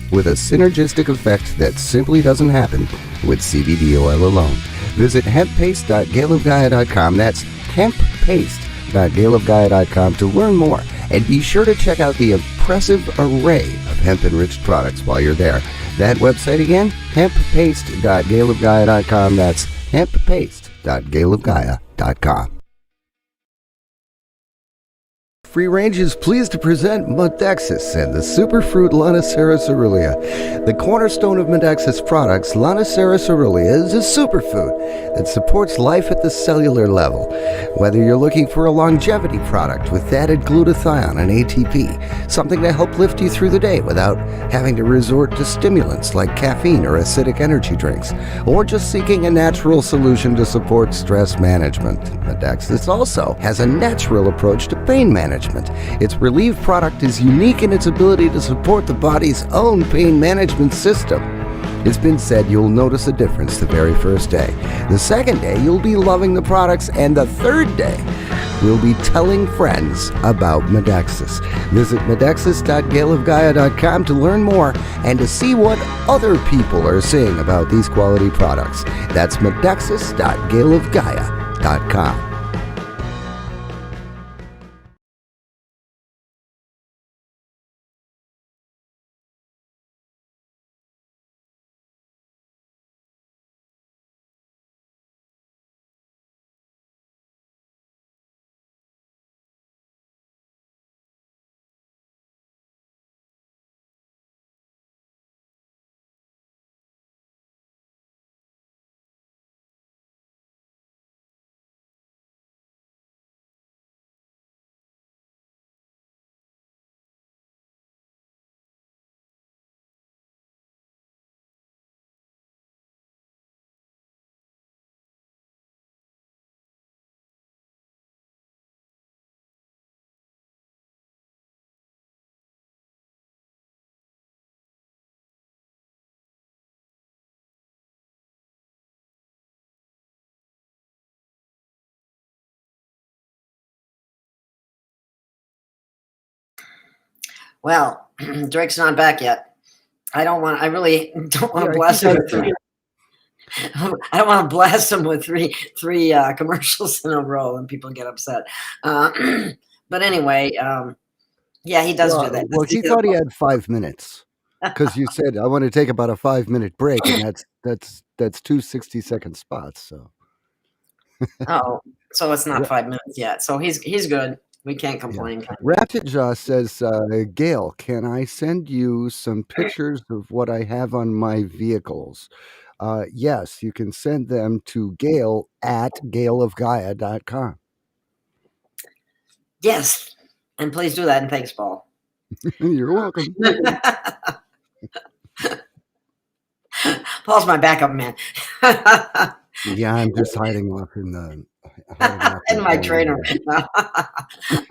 with a synergistic effect that simply doesn't happen with CBD oil alone. Visit hemppaste.gailofgaia.com. That's hemppaste.gailofgaia.com to learn more. And be sure to check out the impressive array of hemp-enriched products while you're there. That website again, hemppaste.gailofgaia.com. That's hemppaste.gailofgaia.com. Free Range is pleased to present Modexus and the Superfruit Lonicera Cerulean. The cornerstone of Modexus products, Lonicera Cerulean is a superfood that supports life at the cellular level. Whether you're looking for a longevity product with added glutathione and ATP, something to help lift you through the day without having to resort to stimulants like caffeine or acidic energy drinks, or just seeking a natural solution to support stress management, Modexus also has a natural approach to pain management. Its Relieve product is unique in its ability to support the body's own pain management system. It's been said you'll notice a difference the very first day. The second day, you'll be loving the products, and the third day, we'll be telling friends about Modexus. Visit modexus.gailofgaia.com to learn more and to see what other people are saying about these quality products. That's modexus.gailofgaia.com. Well, Drake's not back yet. I really don't want to blast him with three. I don't want to blast him with three commercials in a row and people get upset. But anyway, yeah, he does do that. Well, he thought he had 5 minutes because you said I want to take about a 5-minute break, and that's 2 60-second spots. So. Oh, so it's not 5 minutes yet. So he's good. We can't complain. Yeah. Ratchet Jaw says, Gail, can I send you some pictures of what I have on my vehicles? Yes, you can send them to Gail at gailofgaia.com. Yes, and please do that. And thanks, Paul. You're welcome. Paul's my backup man. Yeah, I'm just hiding off in the in my trainer.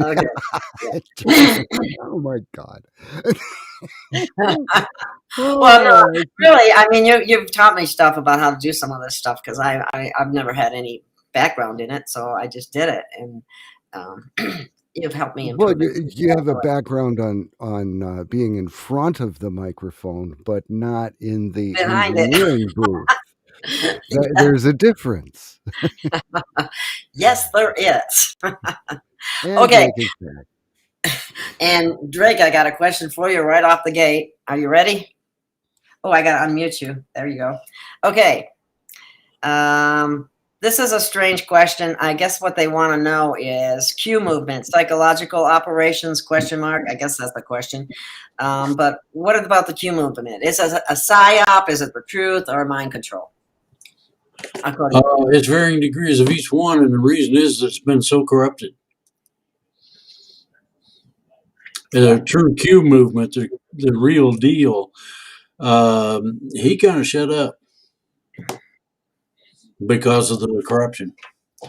Okay. Oh my God. Well, no, really, I mean, you've taught me stuff about how to do some of this stuff because I've never had any background in it, so I just did it, and you've helped me. Well, you have a background on being in front of the microphone, but not in the engineering booth. There's a difference. Yes, there is. Okay. And Drake, I got a question for you right off the gate. Are you ready? Oh, I got to unmute you. There you go. Okay. This is a strange question. I guess what they want to know is Q movement, psychological operations, question mark. I guess that's the question. But what about the Q movement? Is it a psyop? Is it the truth or mind control? It's varying degrees of each one, and the reason is it's been so corrupted. The true Q movement, the real deal, he kind of shut up because of the corruption.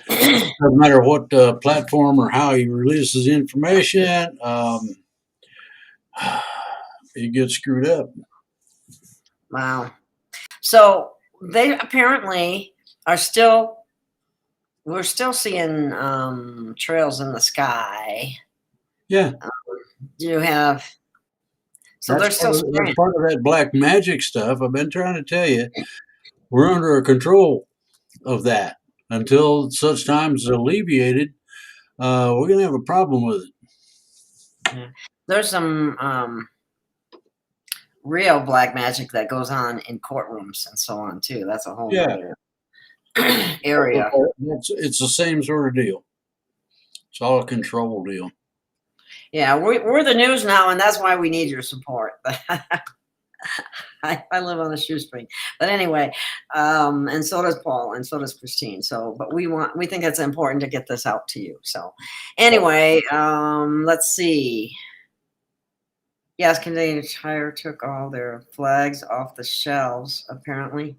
No matter what platform or how he releases information, he gets screwed up. Wow. So they apparently are we're still seeing trails in the sky. Yeah. You have, so that's they're still that's part of that black magic stuff. I've been trying to tell you, we're under a control of that until such time as alleviated. We're going to have a problem with it. Yeah. There's some real black magic that goes on in courtrooms and so on too. That's a whole other area. It's the same sort of deal. It's all a control deal. Yeah, we're the news now, and that's why we need your support. I live on a shoestring, but anyway, and so does Paul, and so does Christine. So, but we think it's important to get this out to you. So, anyway, let's see. Yes, Canadian Tire took all their flags off the shelves. Apparently,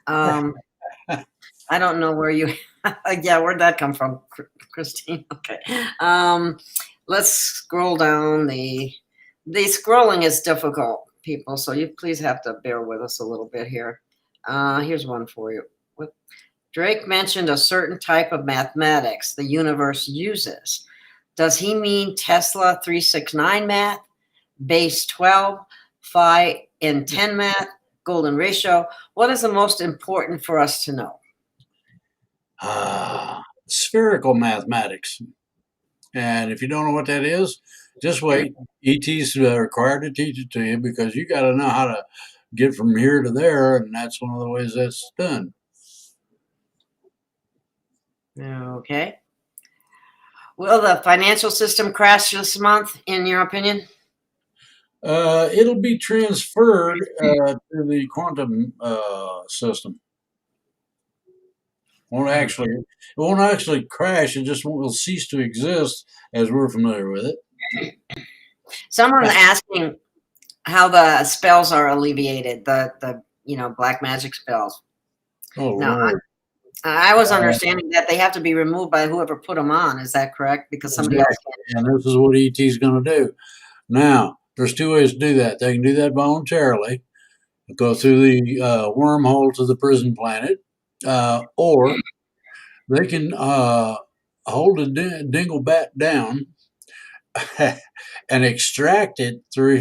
I don't know where you. Yeah, where'd that come from, Christine? Okay. Let's scroll down. The scrolling is difficult, people, so you please have to bear with us a little bit here. Here's one for you. Drake mentioned a certain type of mathematics the universe uses. Does he mean Tesla 369 math, base 12, phi in 10 math, golden ratio? What is the most important for us to know? Spherical mathematics. And if you don't know what that is, just wait. ET's required to teach it to you because you got to know how to get from here to there, and that's one of the ways that's done. Okay. Will the financial system crash this month, in your opinion? It'll be transferred to the quantum system. It won't actually crash. It just will cease to exist as we're familiar with it. Someone's asking how the spells are alleviated, the black magic spells. Oh, now, Lord. I was understanding that they have to be removed by whoever put them on. Is that correct? Because somebody else can. And this is what ET's going to do. Now, there's two ways to do that. They can do that voluntarily, go through the wormhole to the prison planet, or they can hold a dinglebat down and extract it through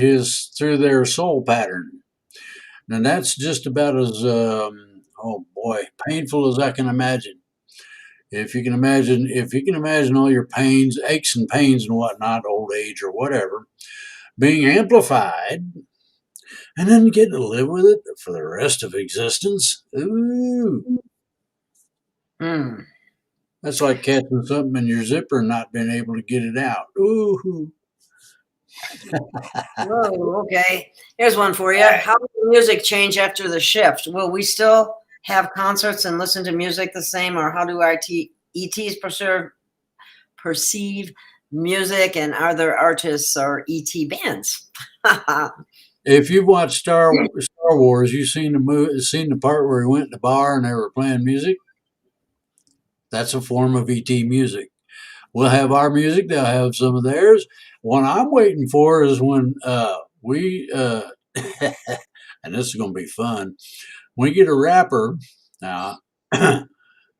their soul pattern. And that's just about as painful as I can imagine. If you can imagine all your pains, aches and pains and whatnot, old age or whatever, being amplified, and then get to live with it for the rest of existence. Ooh. That's like catching something in your zipper and not being able to get it out. Ooh. Whoa, okay. Here's one for you. How will music change after the shift? Will we still have concerts and listen to music the same, or how do our ETs perceive music, and are there artists or ET bands? If you've watched Star Wars, you've seen the part where he went to the bar and they were playing music. That's a form of ET music. We'll have our music; they'll have some of theirs. What I'm waiting for is when we and this is going to be fun. We get a rapper now,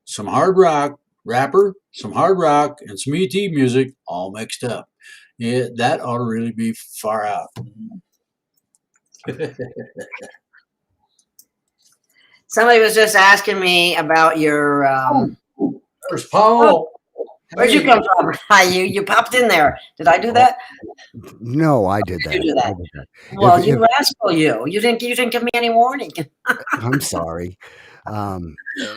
some hard rock rapper, some hard rock, and some ET music all mixed up. Yeah, that ought to really be far out. Somebody was just asking me about your. There's Paul. Where'd you come from? Hi, you popped in there. Did I do that? No, I did that. You do that. Well, you rascal, you. You didn't give me any warning. I'm sorry.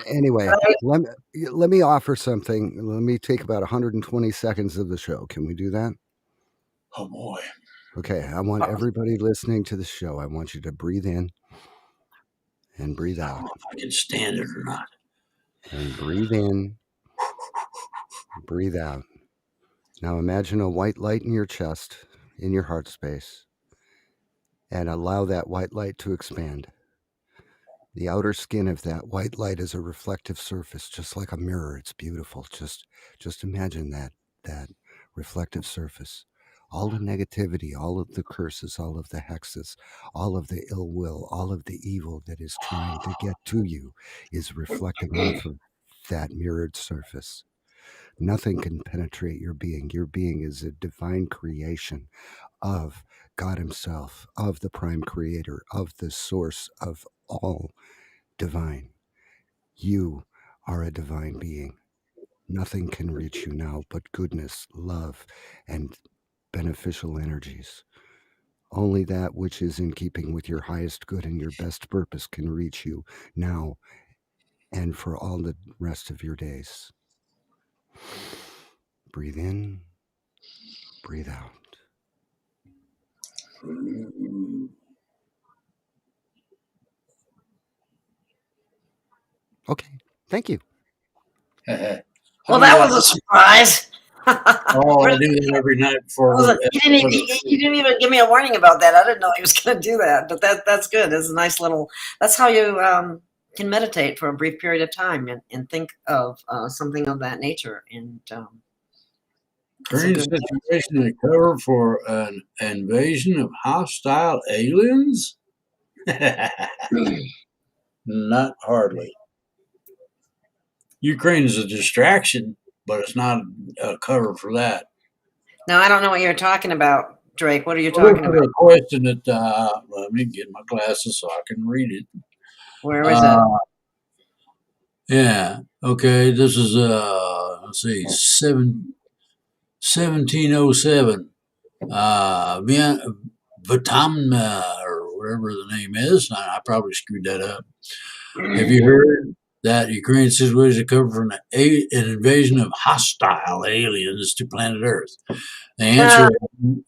Anyway, let me offer something. Let me take about 120 seconds of the show. Can we do that? Oh boy. Okay, I want everybody listening to the show, I want you to breathe in and breathe out. I don't know if I can stand it or not. And breathe in, breathe out. Now imagine a white light in your chest, in your heart space, and allow that white light to expand. The outer skin of that white light is a reflective surface, just like a mirror. It's beautiful. Just imagine that reflective surface. All the negativity, all of the curses, all of the hexes, all of the ill will, all of the evil that is trying to get to you is reflecting off of that mirrored surface. Nothing can penetrate your being. Your being is a divine creation of God Himself, of the Prime Creator, of the source of all divine. You are a divine being. Nothing can reach you now but goodness, love, and beneficial energies. Only that which is in keeping with your highest good and your best purpose can reach you now and for all the rest of your days. Breathe in, Breathe out. Okay. Thank you. Well, that was a surprise. Oh, I do that every night before. You didn't even give me a warning about that. I didn't know he was going to do that, but that's good. It's a nice little. That's how you can meditate for a brief period of time and think of something of that nature. And Current situation to cover for an invasion of hostile aliens? Not hardly. Ukraine is a distraction, but it's not a cover for that. Now, I don't know what you're talking about, Drake. What are you talking about? A question that let me get my glasses so I can read it. Where is it? Yeah. Okay. This is let's see, 1707. Vietnam or whatever the name is. I probably screwed that up. Have you heard that Ukraine situation covered for an invasion of hostile aliens to planet Earth? The answer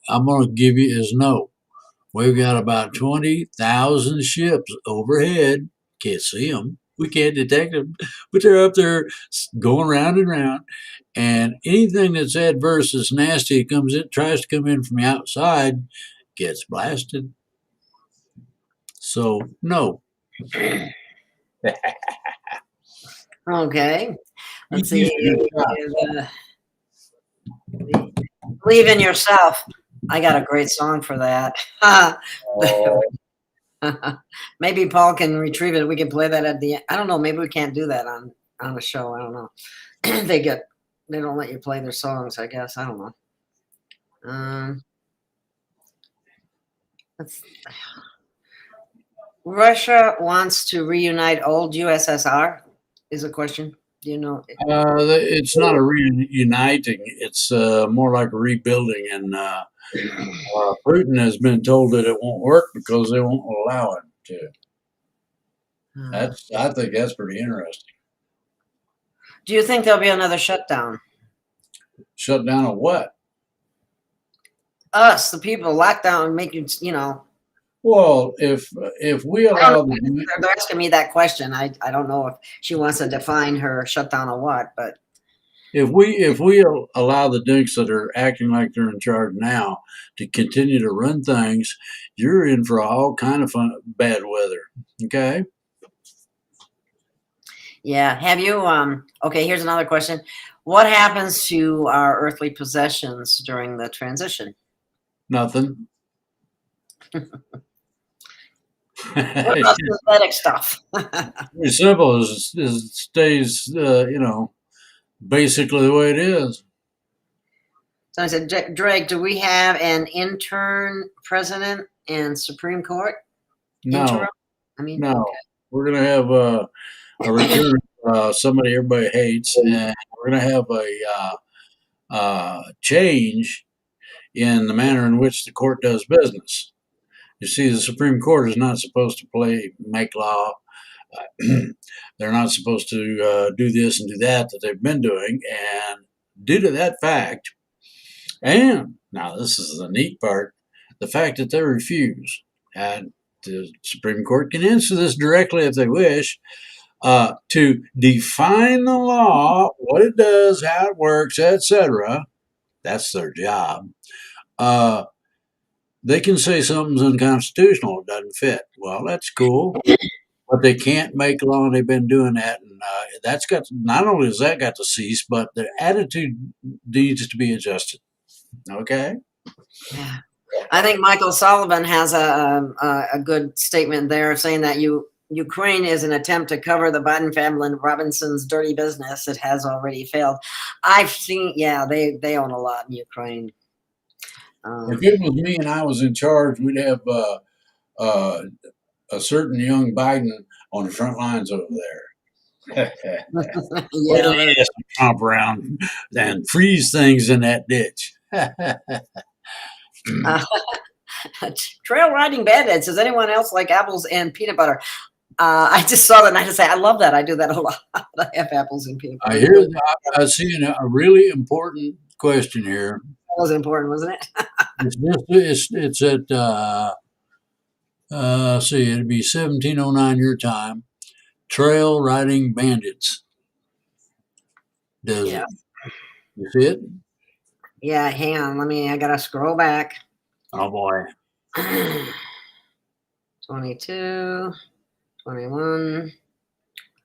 I'm going to give you is no. We've got about 20,000 ships overhead. Can't see them. We can't detect them, but they're up there going round and round. And anything that's adverse, that's nasty, comes in, tries to come in from the outside, gets blasted. So no. Okay. Let's see. Believe in yourself. I got a great song for that. Maybe Paul can retrieve it. We can play that at the end. I don't know. Maybe we can't do that on the show. I don't know. They don't let you play their songs, I guess. I don't know. Russia wants to reunite old USSR is a question. Do you know? It's not a reuniting. It's more like a rebuilding. And Putin has been told that it won't work because they won't allow it to. I think that's pretty interesting. Do you think there'll be another shutdown? Shutdown of what? Us, the people, lockdown, making, Well, if we allow they're asking me that question. I don't know if she wants to define her shutdown of what, but if we allow the dinks that are acting like they're in charge now to continue to run things, you're in for all kind of bad weather. Okay. Yeah. Have you? Okay. Here's another question. What happens to our earthly possessions during the transition? Nothing. What about synthetic stuff? Very simple. It stays, basically the way it is. So I said, Drake, do we have an intern president and Supreme Court? No. Interim? I mean, no. Okay. We're going to have a return of somebody everybody hates, and we're going to have a change in the manner in which the court does business. You see, the Supreme Court is not supposed to make law. They're not supposed to do this and do that they've been doing. And due to that fact, and now this is the neat part, the fact that they refuse, and the Supreme Court can answer this directly if they wish, to define the law, what it does, how it works, etc. That's their job. They can say something's unconstitutional, it doesn't fit. Well, that's cool, but they can't make law, and they've been doing that. And that's got not only has that got to cease, but the attitude needs to be adjusted. Okay. Yeah. I think Michael Sullivan has a good statement there saying that Ukraine is an attempt to cover the Biden family and Robinson's dirty business. It has already failed. I've seen, they own a lot in Ukraine. If it was me and I was in charge, we'd have a certain young Biden on the front lines over there. Trump around and freeze things in that ditch. Trail riding bandits. Does anyone else like apples and peanut butter? I just saw that and I just say, I love that. I do that a lot. I have apples and peanut butter. I see a really important question here. was important, wasn't it? It's at see, it'd be 1709 your time. Trail Riding Bandits does Yeah. it. You see it? Yeah, hang on. I gotta scroll back. Oh boy. 22, 21.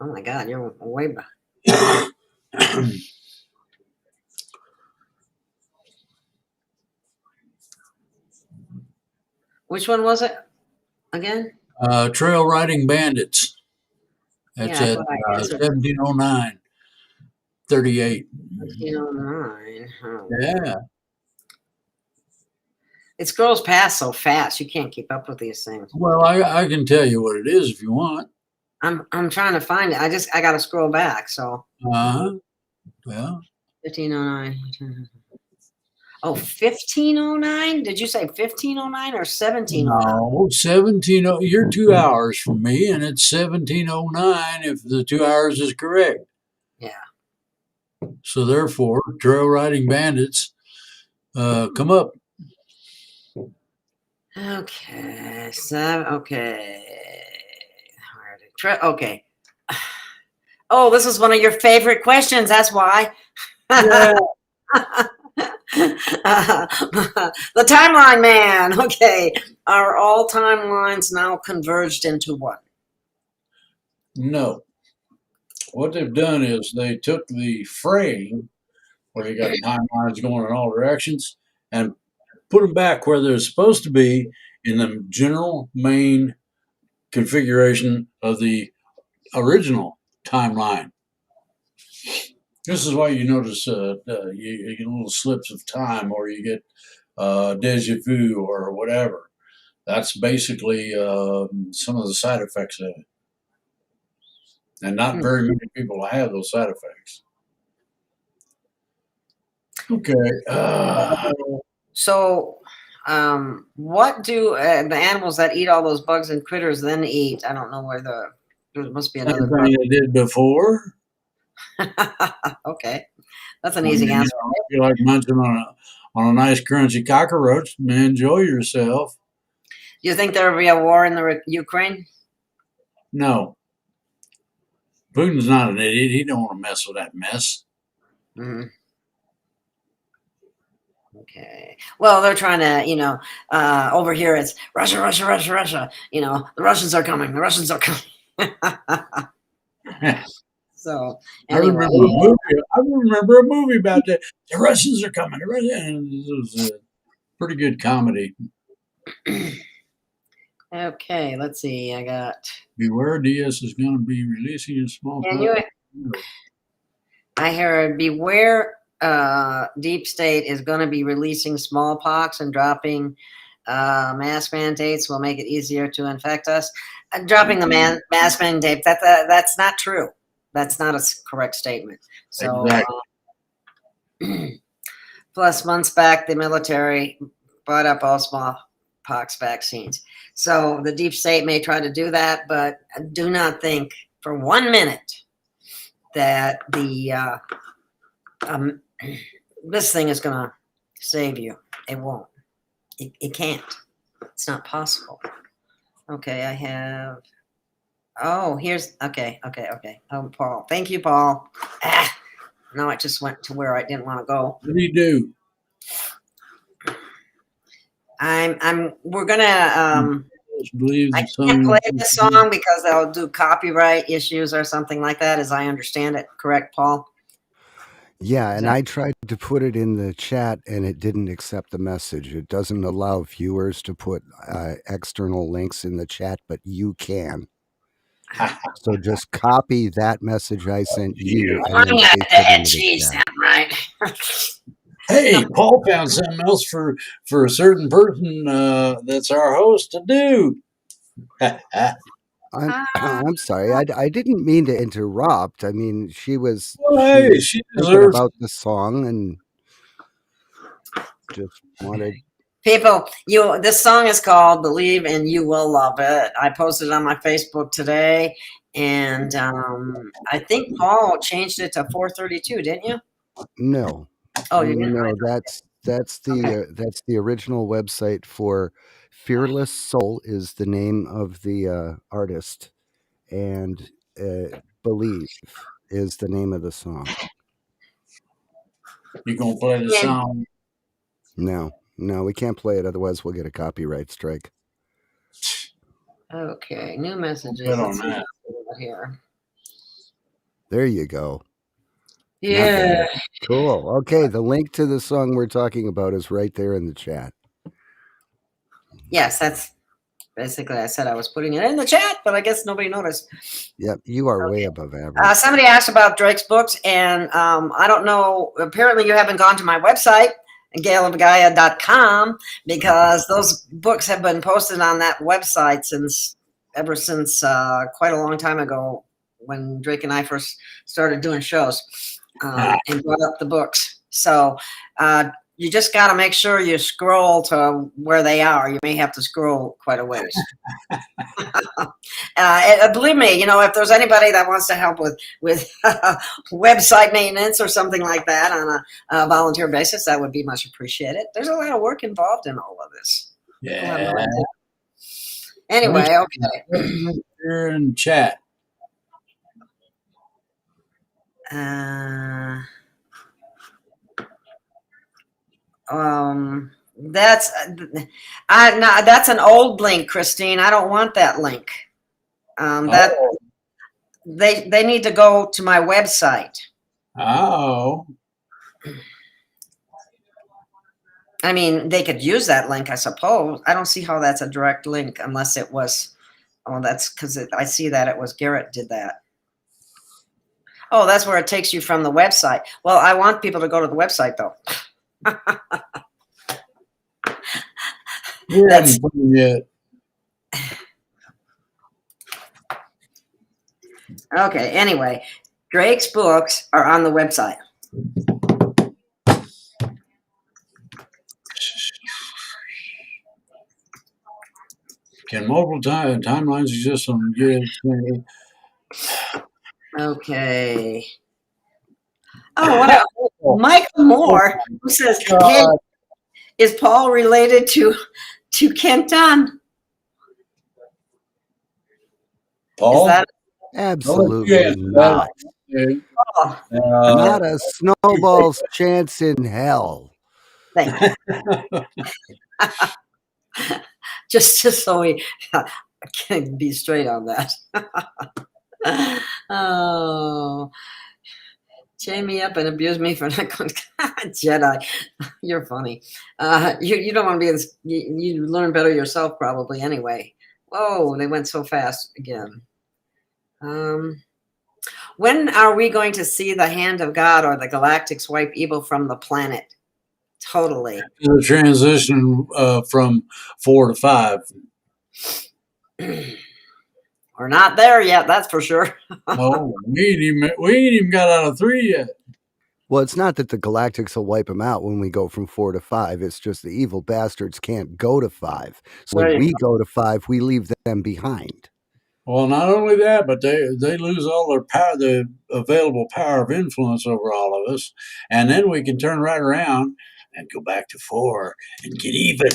Oh my God, you're way back. Which one was it again? Trail Riding Bandits. That's Yeah, I at thought I answered 1709, 38. 1709. Oh. Yeah. It scrolls past so fast, you can't keep up with these things. Well, I can tell you what it is if you want. I'm trying to find it. I gotta scroll back. So. Well. 1509. Oh, 1509? Did you say 1509 or 1709? No, 17. You're 2 hours from me, and it's 1709 if the 2 hours is correct. Yeah. So therefore, Trail Riding Bandits, come up. Okay. Okay. Oh, this is one of your favorite questions. That's why. Yeah. The timeline man. Okay. Are all timelines now converged into one? No. What they've done is they took the frame where you got timelines going in all directions and put them back where they're supposed to be in the general main configuration of the original timeline. This is why you notice you get little slips of time, or you get deja vu or whatever. That's basically some of the side effects of it. And not very many people have those side effects. Okay. So, what do the animals that eat all those bugs and critters then eat? I don't know where there must be another bug. Thing they did before. Okay, that's an easy answer. You like munching on a nice crunchy cockroach, man, enjoy yourself. Do you think there will be a war in the Ukraine? No. Putin's not an idiot. He don't want to mess with that mess. Mm-hmm. Okay. Well, they're trying to, over here it's Russia, Russia, Russia, Russia. The Russians are coming. The Russians are coming. So anyway. I remember a movie about that. The Russians are coming. It was a pretty good comedy. Okay, let's see. I got. Beware, DS is going to be releasing a small. I heard beware. Deep State is going to be releasing smallpox and dropping mask mandates will make it easier to infect us. Dropping the mask mandate, that's not true. That's not a correct statement. So, exactly. Plus, months back, the military brought up all smallpox vaccines. So the Deep State may try to do that, but do not think for 1 minute that the this thing is going to save you. It won't. It can't. It's not possible. Okay, I have. Oh, here's. Okay. Oh, Paul. Thank you, Paul. No, it just went to where I didn't want to go. What do you do? We're gonna. I can't play this song because they'll do copyright issues or something like that, as I understand it. Correct, Paul? Yeah, and I tried to put it in the chat and it didn't accept the message. It doesn't allow viewers to put external links in the chat, but you can. So just copy that message I sent you. I'm not dead. Jeez, right. Hey, Paul found something else for a certain person that's our host to do. I'm sorry. I didn't mean to interrupt. I mean, she was she thinking about the song and just wanted. People, this song is called "Believe and You Will Love It." I posted it on my Facebook today, and I think Paul changed it to 4:32. Didn't you? No. Oh, you didn't? No, that's That's Okay. that's the original website for Fearless Soul is the name of the artist, and Believe is the name of the song. You gonna play the song? No, we can't play it. Otherwise, we'll get a copyright strike. Okay, new messages. Bet on Let's see that. what's here. There you go. Not Yeah. bad. Cool. Okay, the link to the song we're talking about is right there in the chat. Yes, that's basically, I said I was putting it in the chat, but I guess nobody noticed. Yep, you are way above average. Somebody asked about Drake's books, and I don't know. Apparently, you haven't gone to my website, gailofgaia.com, because those books have been posted on that website ever since quite a long time ago, when Drake and I first started doing shows and brought up the books. So you just got to make sure you scroll to where they are. You may have to scroll quite a ways. Believe me, if there's anybody that wants to help with website maintenance or something like that on a volunteer basis, that would be much appreciated. There's a lot of work involved in all of this. Yeah. Anyway, okay. You're in chat. That's an old link, Christine. I don't want that link. They need to go to my website. Oh. I mean, they could use that link, I suppose. I don't see how that's a direct link unless it was. Oh, that's because I see that it was Garrett did that. Oh, that's where it takes you from the website. Well, I want people to go to the website, though. That's yet. Okay, anyway, Drake's books are on the website. Can multiple timelines exist on good? Okay. Oh, what else? Michael Moore, who says, "Hey, is Paul related to Kenton?" Paul? Is that absolutely not? Not a snowball's chance in hell. Thank you. just so we can be straight on that. Oh, chain me up and abuse me for not going. Jedi, you're funny. You don't want to be. You learn better yourself, probably. Anyway. Whoa, they went so fast again. When are we going to see the hand of God or the galactics wipe evil from the planet? Totally. The transition from 4 to 5. We're not there yet, that's for sure. No, we ain't even got out of 3 yet. Well, it's not that the galactics will wipe them out when we go from 4 to 5. It's just the evil bastards can't go to 5. So when we go to 5, we leave them behind. Well, not only that, but they lose all their power, the available power of influence over all of us, and then we can turn right around and go back to 4 and get even.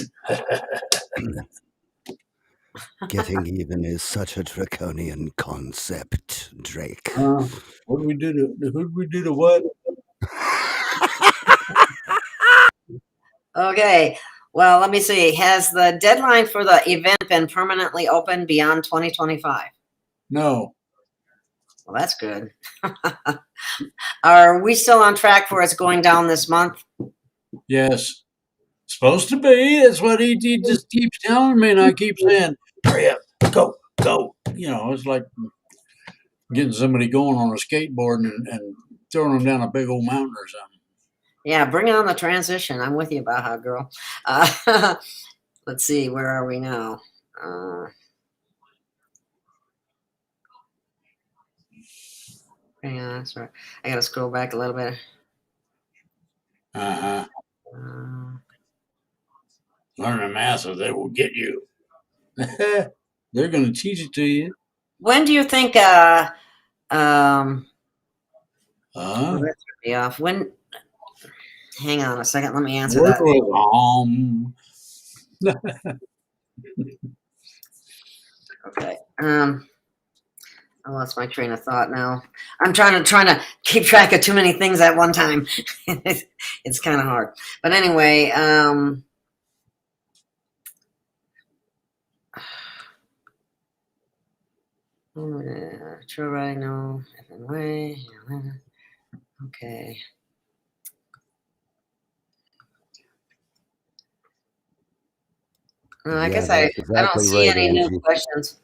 Getting even is such a draconian concept, Drake. What do we do to who do we do to what? Okay. Well, let me see. Has the deadline for the event been permanently open beyond 2025? No. Well, that's good. Are we still on track for it's going down this month? Yes. Supposed to be. That's what he just keeps telling me, and I keep saying, hurry up, go. It's like getting somebody going on a skateboard and throwing them down a big old mountain or something. Yeah, bring on the transition. I'm with you, Baja girl. Let's see, where are we now? Hang on, sorry. I gotta scroll back a little bit. Learn the math or they will get you. They're going to teach it to you. When do you think when Hang on a second. Let me answer Word that. was Okay. I lost my train of thought now. I'm trying to keep track of too many things at one time. It's kind of hard. But anyway, true right, no, way. Okay. I guess I don't see any new questions.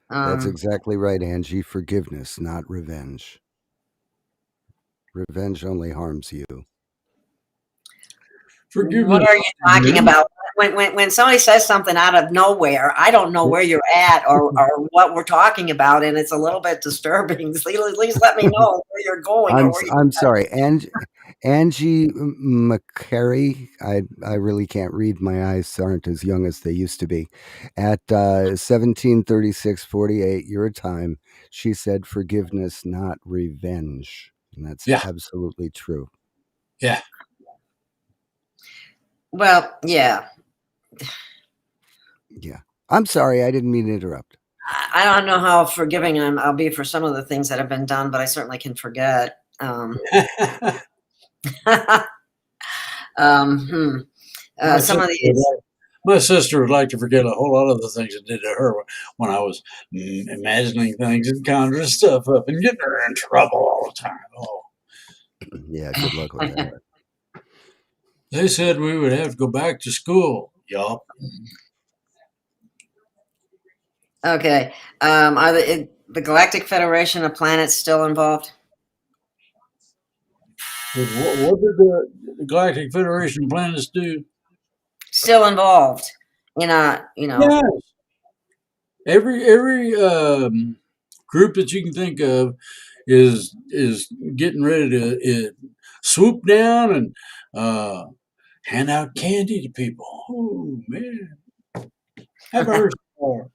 That's exactly right, Angie. Forgiveness, not revenge. Revenge only harms you. Forgiveness. What are you talking about? When somebody says something out of nowhere, I don't know where you're at or what we're talking about, and it's a little bit disturbing. At least let me know where you're going. I'm sorry, Angie McCary. I really can't read. My eyes aren't as young as they used to be. At 17:36:48 your time, she said, "Forgiveness, not revenge," and that's absolutely true. Yeah. Well, yeah. Yeah. I'm sorry. I didn't mean to interrupt. I don't know how forgiving I'll be for some of the things that have been done, but I certainly can forget. Some of these. My sister would like to forget a whole lot of the things I did to her when I was imagining things and conjuring stuff up and getting her in trouble all the time. Oh. Yeah, good luck with that. They said we would have to go back to school. Yup. Okay. Are the Galactic Federation of Planets still involved? What did the Galactic Federation of Planets do? Still involved in Yes. Every group that you can think of is getting ready to swoop down and hand out candy to people. Oh man, have heard before.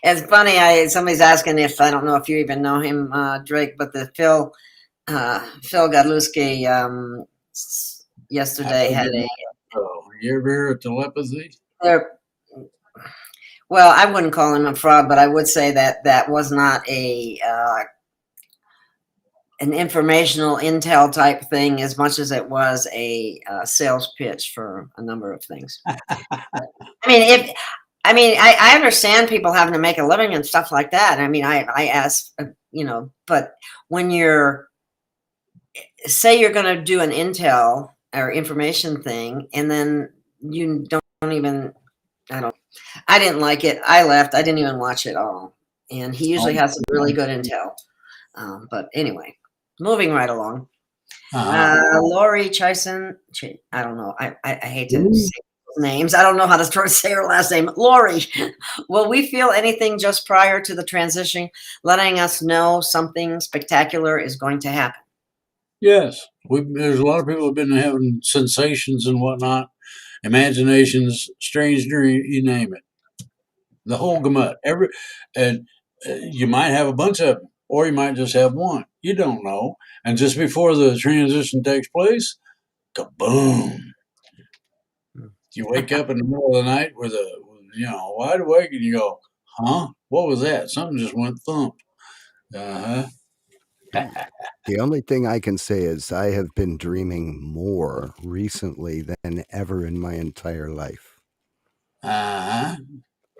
It's funny. Somebody's asking if I don't know if you even know him, Drake, but the Phil Godlewski yesterday had a. You ever hear of telepathy? Well, I wouldn't call him a fraud, but I would say that was not an informational intel type thing as much as it was a sales pitch for a number of things. I understand people having to make a living and stuff like that. I ask, but when say you're going to do an intel or information thing, and then you don't even, I didn't like it. I left. I didn't even watch it all. And he usually has some really good intel. But anyway, moving right along. Lori Chison, I don't know. I hate to say names. I don't know how to say her last name. Lori, will we feel anything just prior to the transition, letting us know something spectacular is going to happen? Yes. There's a lot of people who have been having sensations and whatnot, imaginations, strange dreams, you name it. The whole gamut. You might have a bunch of them, or you might just have one. You don't know. And just before the transition takes place, kaboom! You wake up in the middle of the night with wide awake, and you go, "Huh? What was that? Something just went thump." The only thing I can say is I have been dreaming more recently than ever in my entire life.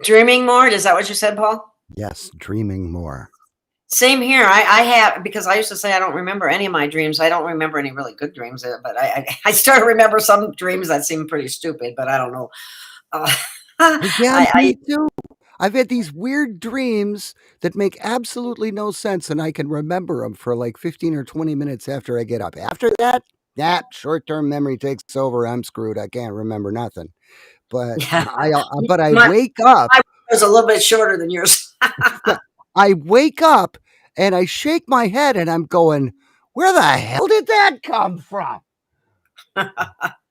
Dreaming more? Is that what you said, Paul? Yes, dreaming more. Same here. I have, because I used to say I don't remember any of my dreams. I don't remember any really good dreams, but I start to remember some dreams that seem pretty stupid, but I don't know. Me too. I've had these weird dreams that make absolutely no sense, and I can remember them for like 15 or 20 minutes after I get up. After that, short-term memory takes over. I'm screwed. I can't remember nothing. But I wake up. My was a little bit shorter than yours. I wake up and I shake my head and I'm going, where the hell did that come from?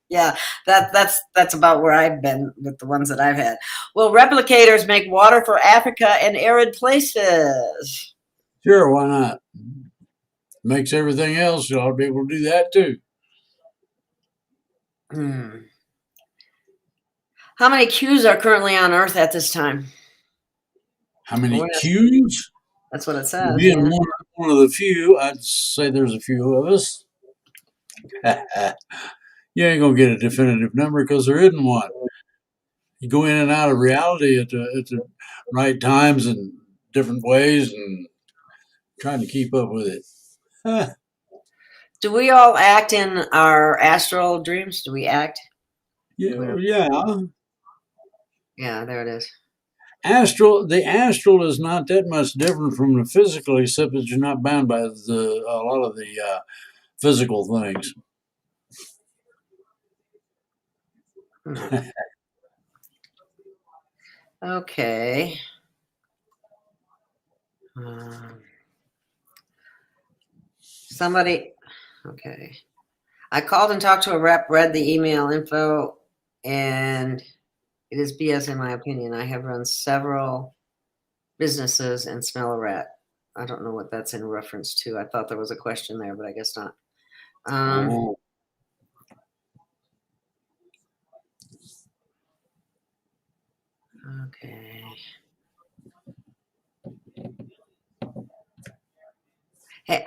Yeah, that's about where I've been with the ones that I've had. Will replicators make water for Africa and arid places? Sure, why not? makes everything else. You ought to be able to do that too. How many Qs are currently on Earth at this time? How many Qs? That's what it says. Being one of the few, I'd say there's a few of us. You ain't gonna get a definitive number because there isn't one. You go in and out of reality at the right times and different ways, and trying to keep up with it. Do we all act in our astral dreams? Do we act? Yeah. Yeah, there it is. The astral is not that much different from the physical, except that you're not bound by a lot of the physical things. Okay. Somebody. Okay. I called and talked to a rep, read the email info, and it is BS in my opinion. I have run several businesses and smell a rat. I don't know what that's in reference to. I thought there was a question there, but I guess not. Okay. Hey,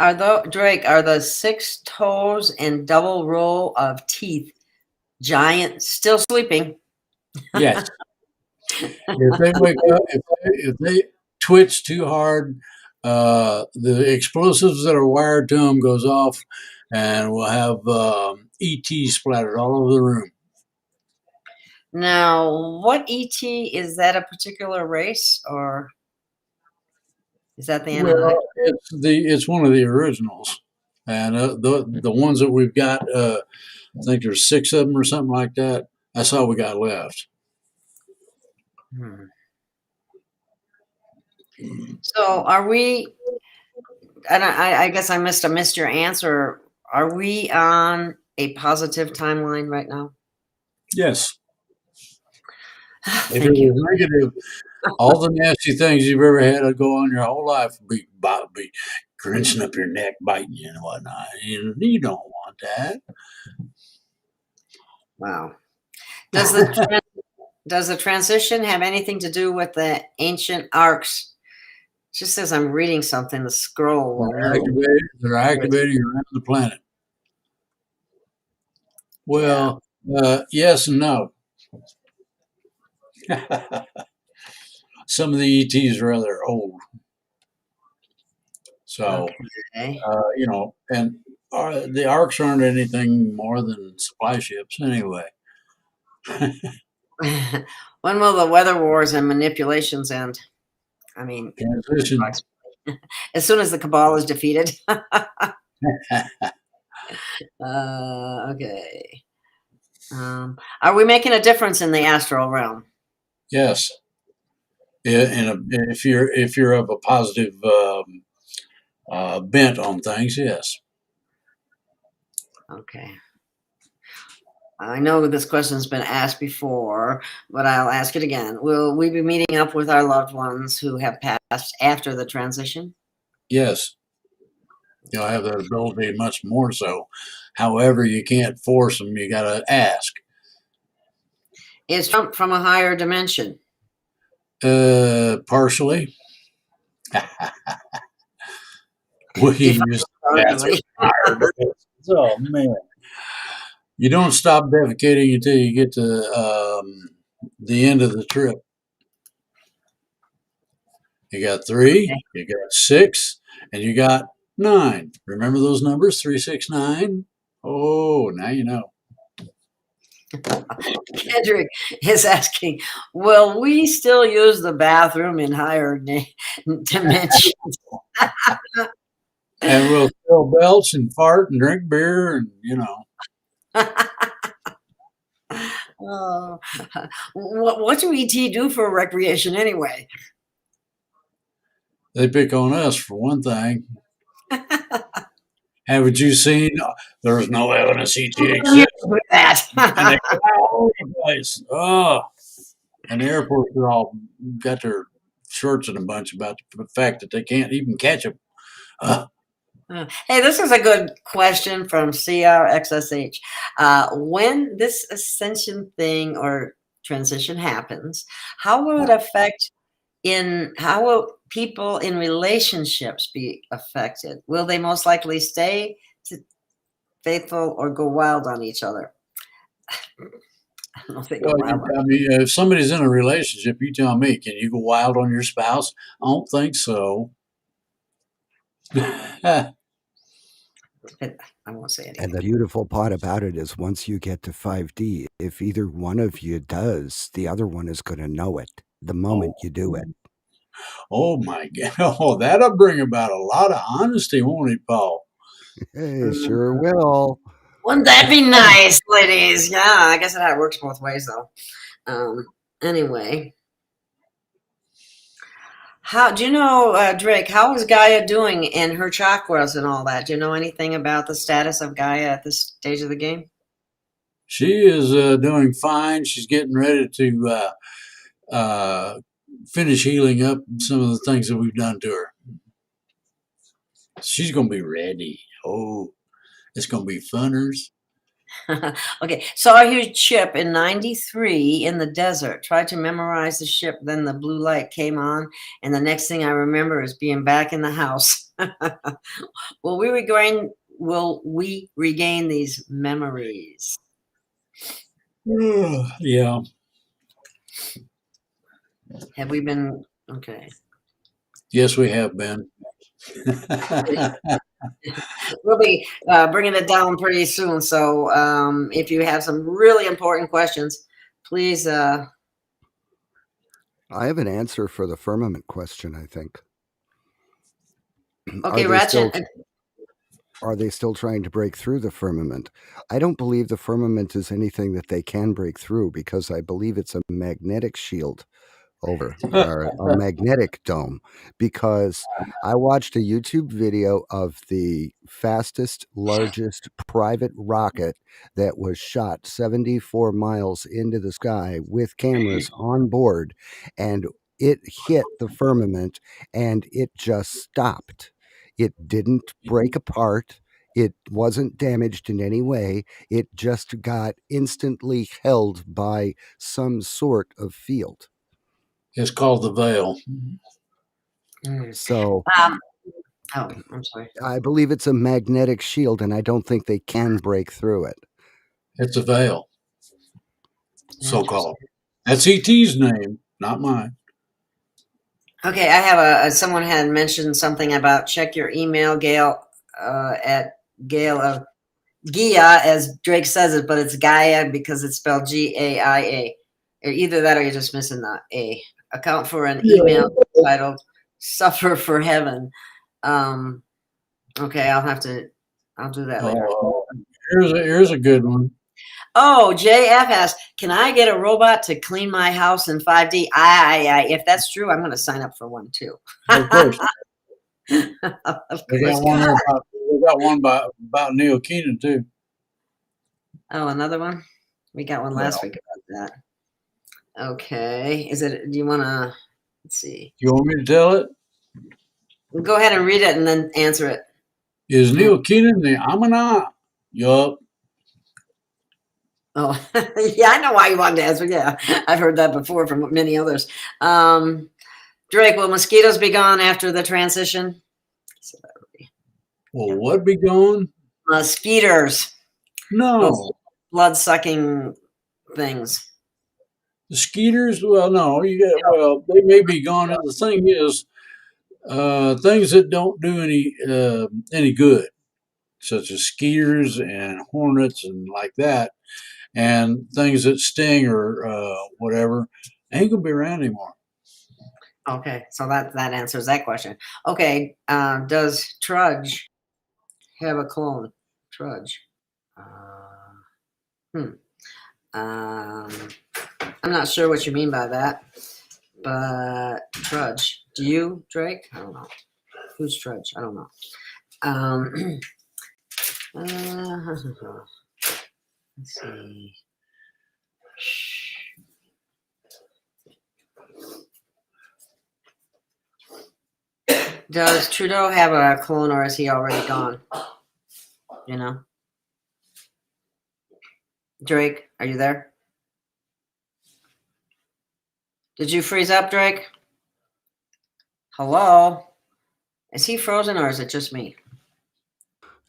Drake, are the 6 toes and double row of teeth giant still sleeping? Yes. If they wake up, if they twitch too hard, the explosives that are wired to them goes off, and we'll have ET splattered all over the room. Now, what ET is that? A particular race, or is that the Anunnaki? Well, it's one of the originals, and the ones that we've got, I think there's 6 of them or something like that. That's all we got left. So, are we? And I guess I missed your answer. Are we on a positive timeline right now? Yes. If it was negative, all the nasty things you've ever had to go on your whole life will be grinching up your neck, biting you and whatnot. You don't want that. Wow. Does the transition have anything to do with the ancient arcs? It just says I'm reading something. The scroll. They're activating around the planet. Well, yes and no. Some of the ETs are rather old. So, and the arcs aren't anything more than supply ships anyway. When will the weather wars and manipulations end? I mean, transition. As soon as the cabal is defeated. Okay. Are we making a difference in the astral realm? Yes. If you're of a positive bent on things, yes. Okay. I know this question's been asked before, but I'll ask it again. Will we be meeting up with our loved ones who have passed after the transition? Yes. You'll have that ability much more so. However, you can't force them. You got to ask. Is Trump from a higher dimension? Partially. Oh, man. You don't stop defecating until you get to the end of the trip. You got 3, you got 6, and you got 9. Remember those numbers? 3, 6, 9. Oh, now you know. Kendrick is asking, will we still use the bathroom in higher dimensions? And we'll still belch and fart and drink beer and, Oh, what do ET do for recreation anyway? They pick on us for one thing. Haven't you seen? There's no evidence ET exists. With that. And they go all over the place. Oh, and the airports are all got their shirts in a bunch about the fact that they can't even catch them. Hey, this is a good question from CRXSH. When this ascension thing or transition happens, how will it affect how will people in relationships be affected? Will they most likely stay faithful or go wild on each other? I don't know if they go Well, wild on. I mean, if somebody's in a relationship, you tell me, can you go wild on your spouse? I don't think so. I won't say anything. And the beautiful part about it is once you get to 5D, if either one of you does, the other one is going to know it the moment you do it. Oh my God. Oh, that'll bring about a lot of honesty, won't it, Paul? Hey, sure will. Wouldn't that be nice, ladies? Yeah, I guess that works both ways, though. Anyway. How do you know, Drake, how is Gaia doing in her chakras and all that? Do you know anything about the status of Gaia at this stage of the game? She is doing fine. She's getting ready to finish healing up some of the things that we've done to her. She's going to be ready. Oh, it's going to be funners. Okay, saw a huge ship in 93 in the desert. Tried to memorize the ship, then the blue light came on, and the next thing I remember is being back in the house. Will we regain these memories? Yeah. Have we been okay? Yes, we have been. We'll be bringing it down pretty soon. So if you have some really important questions, please. I have an answer for the firmament question, I think. Okay, Ratchet. Are they still trying to break through the firmament? I don't believe the firmament is anything that they can break through because I believe it's a magnetic shield over or a magnetic dome, because I watched a YouTube video of the fastest, largest private rocket that was shot 74 miles into the sky with cameras on board, and it hit the firmament and it just stopped. It didn't break apart. It wasn't damaged in any way. It just got instantly held by some sort of field. It's called the veil. So, I'm sorry. I believe it's a magnetic shield, and I don't think they can break through it. It's a veil, so-called. That's ET's name, not mine. Okay, I have someone had mentioned something about check your email, Gail, at Gail of Gaia, as Drake says it, but it's Gaia because it's spelled Gaia. Either that or you're just missing the A. Account for an email titled "Suffer for Heaven." Okay, I'll do that later. Here's a good one. Oh, JF asks, can I get a robot to clean my house in 5D? If that's true, I'm going to sign up for one too. Of course. Of We got one about Neil Keenan too. Oh, another one? We got one last week about that. Okay. Do you want to, let's see. You want me to tell it? Go ahead and read it and then answer it. Is Neil Keenan the Amana? Yup. Oh, yeah, I know why you wanted to answer. Yeah, I've heard that before from many others. Drake, will mosquitoes be gone after the transition? Will what be gone? Mosquitoes. No. Those blood-sucking things. The skeeters? Well, no. They may be gone. And the thing is, things that don't do any good, such as skeeters and hornets and like that, and things that sting or whatever, ain't gonna be around anymore. Okay, so that answers that question. Okay, does Trudge have a clone? Trudge. I'm not sure what you mean by that, but Trudge. Do you, Drake? I don't know. Who's Trudge? I don't know. Let's see. Does Trudeau have a clone, or is he already gone? You know? Drake, are you there? Did you freeze up, Drake? Hello? Is he frozen, or is it just me?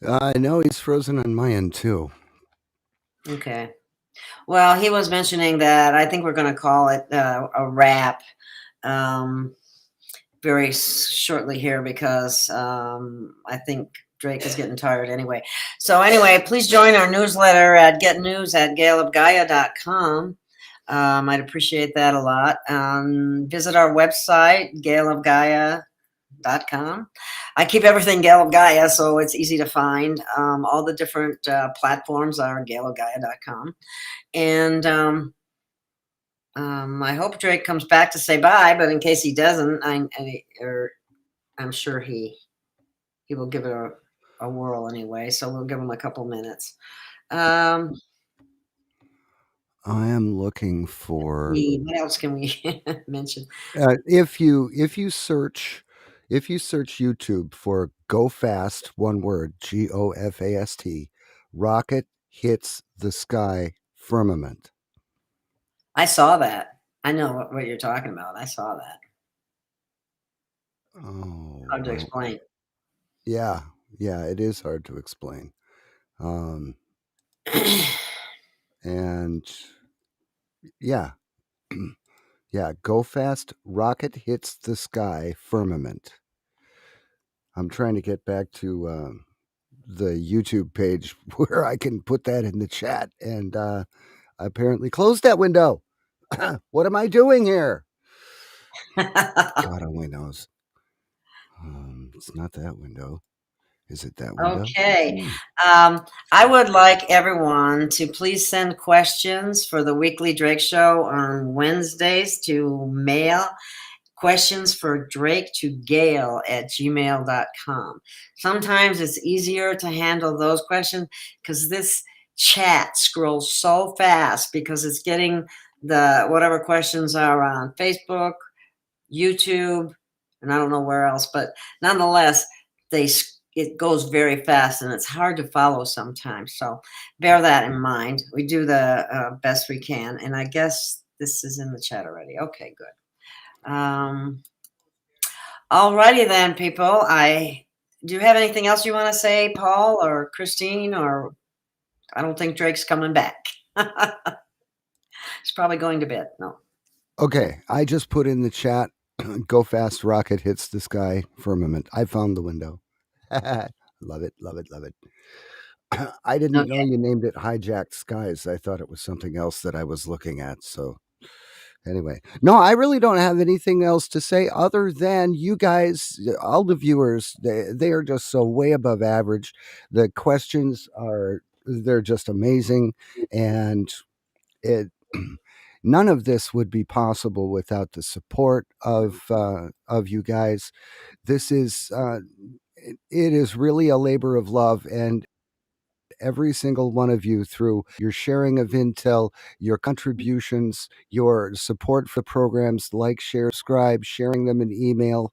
I know he's frozen on my end, too. Okay. Well, he was mentioning that I think we're going to call it a wrap very shortly here because I think Drake is getting tired anyway. So anyway, please join our newsletter at getnews@gailofgaia.com. I'd appreciate that a lot. Visit our website, gailofgaia.com. I keep everything Gail of Gaia, so it's easy to find. All the different platforms are gailofgaia.com. And I hope Drake comes back to say bye, but in case he doesn't, I'm sure he will give it a whirl anyway, so we'll give him a couple minutes. I am looking for. What else can we mention? If you search YouTube for "Go Fast," one word, GOFAST, rocket hits the sky firmament. I saw that. I know what you're talking about. I saw that. Oh, hard to explain. Yeah, it is hard to explain. And yeah, Go Fast, rocket hits the sky firmament. I'm trying to get back to the YouTube page where I can put that in the chat, and I apparently closed that window. What am I doing here? God only knows. It's not that window. Is it that window? Okay. I would like everyone to please send questions for the weekly Drake Show on Wednesdays to mail questions for Drake to Gail@gmail.com. Sometimes it's easier to handle those questions because this chat scrolls so fast because it's getting the whatever questions are on Facebook, YouTube, and I don't know where else, but nonetheless, it goes very fast and it's hard to follow sometimes. So bear that in mind. We do the best we can, and I guess this is in the chat already. Okay, good. Alrighty then, people. Do you have anything else you want to say, Paul or Christine? Or I don't think Drake's coming back. He's probably going to bed. No. Okay, I just put in the chat. Go Fast, rocket hits the sky firmament. I found the window. Love it. I didn't know you named it Hijacked Skies. I thought it was something else that I was looking at. So anyway, no, I really don't have anything else to say other than you guys, all the viewers, they are just so way above average. The questions they're just amazing. And none of this would be possible without the support of you guys. This is, it is really a labor of love, and every single one of you, through your sharing of intel, your contributions, your support for programs, like, share, subscribe, sharing them in email,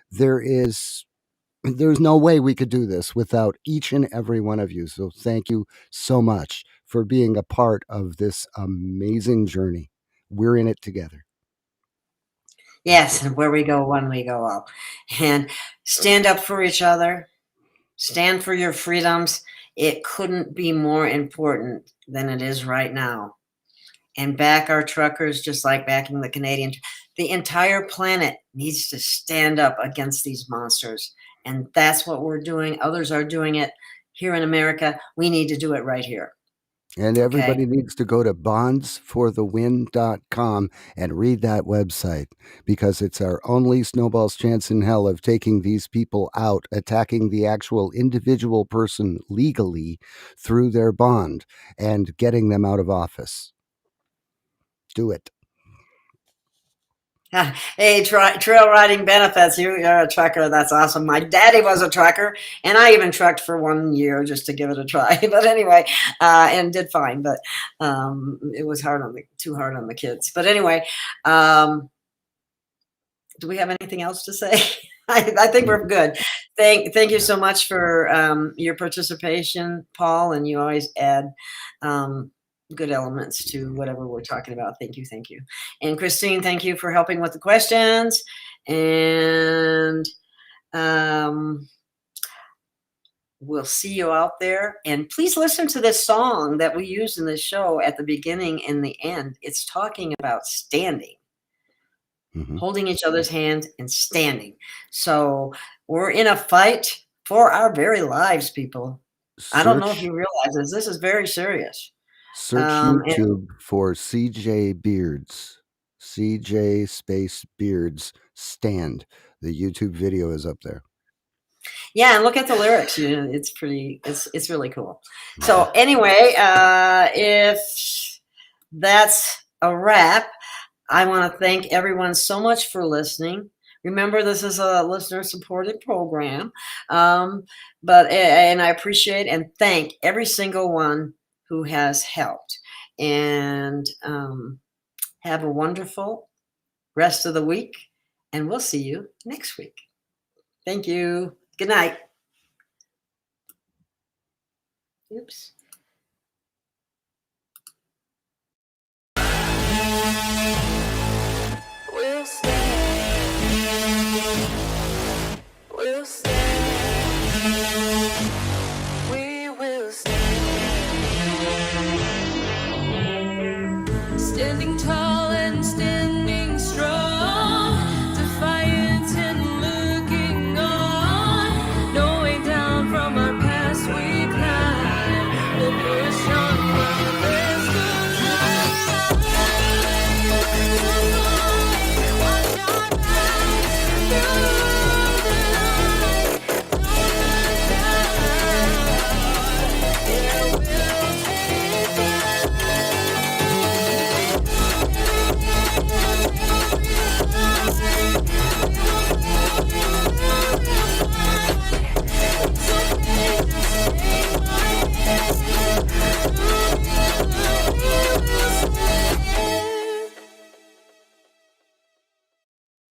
there's no way we could do this without each and every one of you. So thank you so much for being a part of this amazing journey. We're in it together. Yes, and where we go, one we go all. And stand up for each other. Stand for your freedoms. It couldn't be more important than it is right now. And back our truckers, just like backing the Canadian. The entire planet needs to stand up against these monsters. And that's what we're doing. Others are doing it here in America. We need to do it right here. And everybody needs to go to bondsforthewin.com and read that website, because it's our only snowball's chance in hell of taking these people out, attacking the actual individual person legally through their bond and getting them out of office. Do it. Hey, trail riding benefits. You're a trucker. That's awesome. My daddy was a trucker, and I even trucked for 1 year just to give it a try. But anyway, and did fine. But it was too hard on the kids. But anyway, do we have anything else to say? I think we're good. Thank you so much for your participation, Paul, and you always add good elements to whatever we're talking about. Thank you. And Christine, thank you for helping with the questions. And we'll see you out there. And please listen to this song that we use in this show at the beginning and the end. It's talking about standing. Holding each other's hands and standing. So we're in a fight for our very lives, people. I don't know if you realize this. This is very serious. Search YouTube for CJ Beards. CJ space Beards stand. The YouTube video is up there. Yeah, and look at the lyrics. It's really cool. So anyway, if that's a wrap, I want to thank everyone so much for listening. Remember, this is a listener-supported program, and I appreciate and thank every single one who has helped. And have a wonderful rest of the week, and we'll see you next week. Thank you. Good night. Oops. We'll stand. We'll stand. We will stand. Standing tall.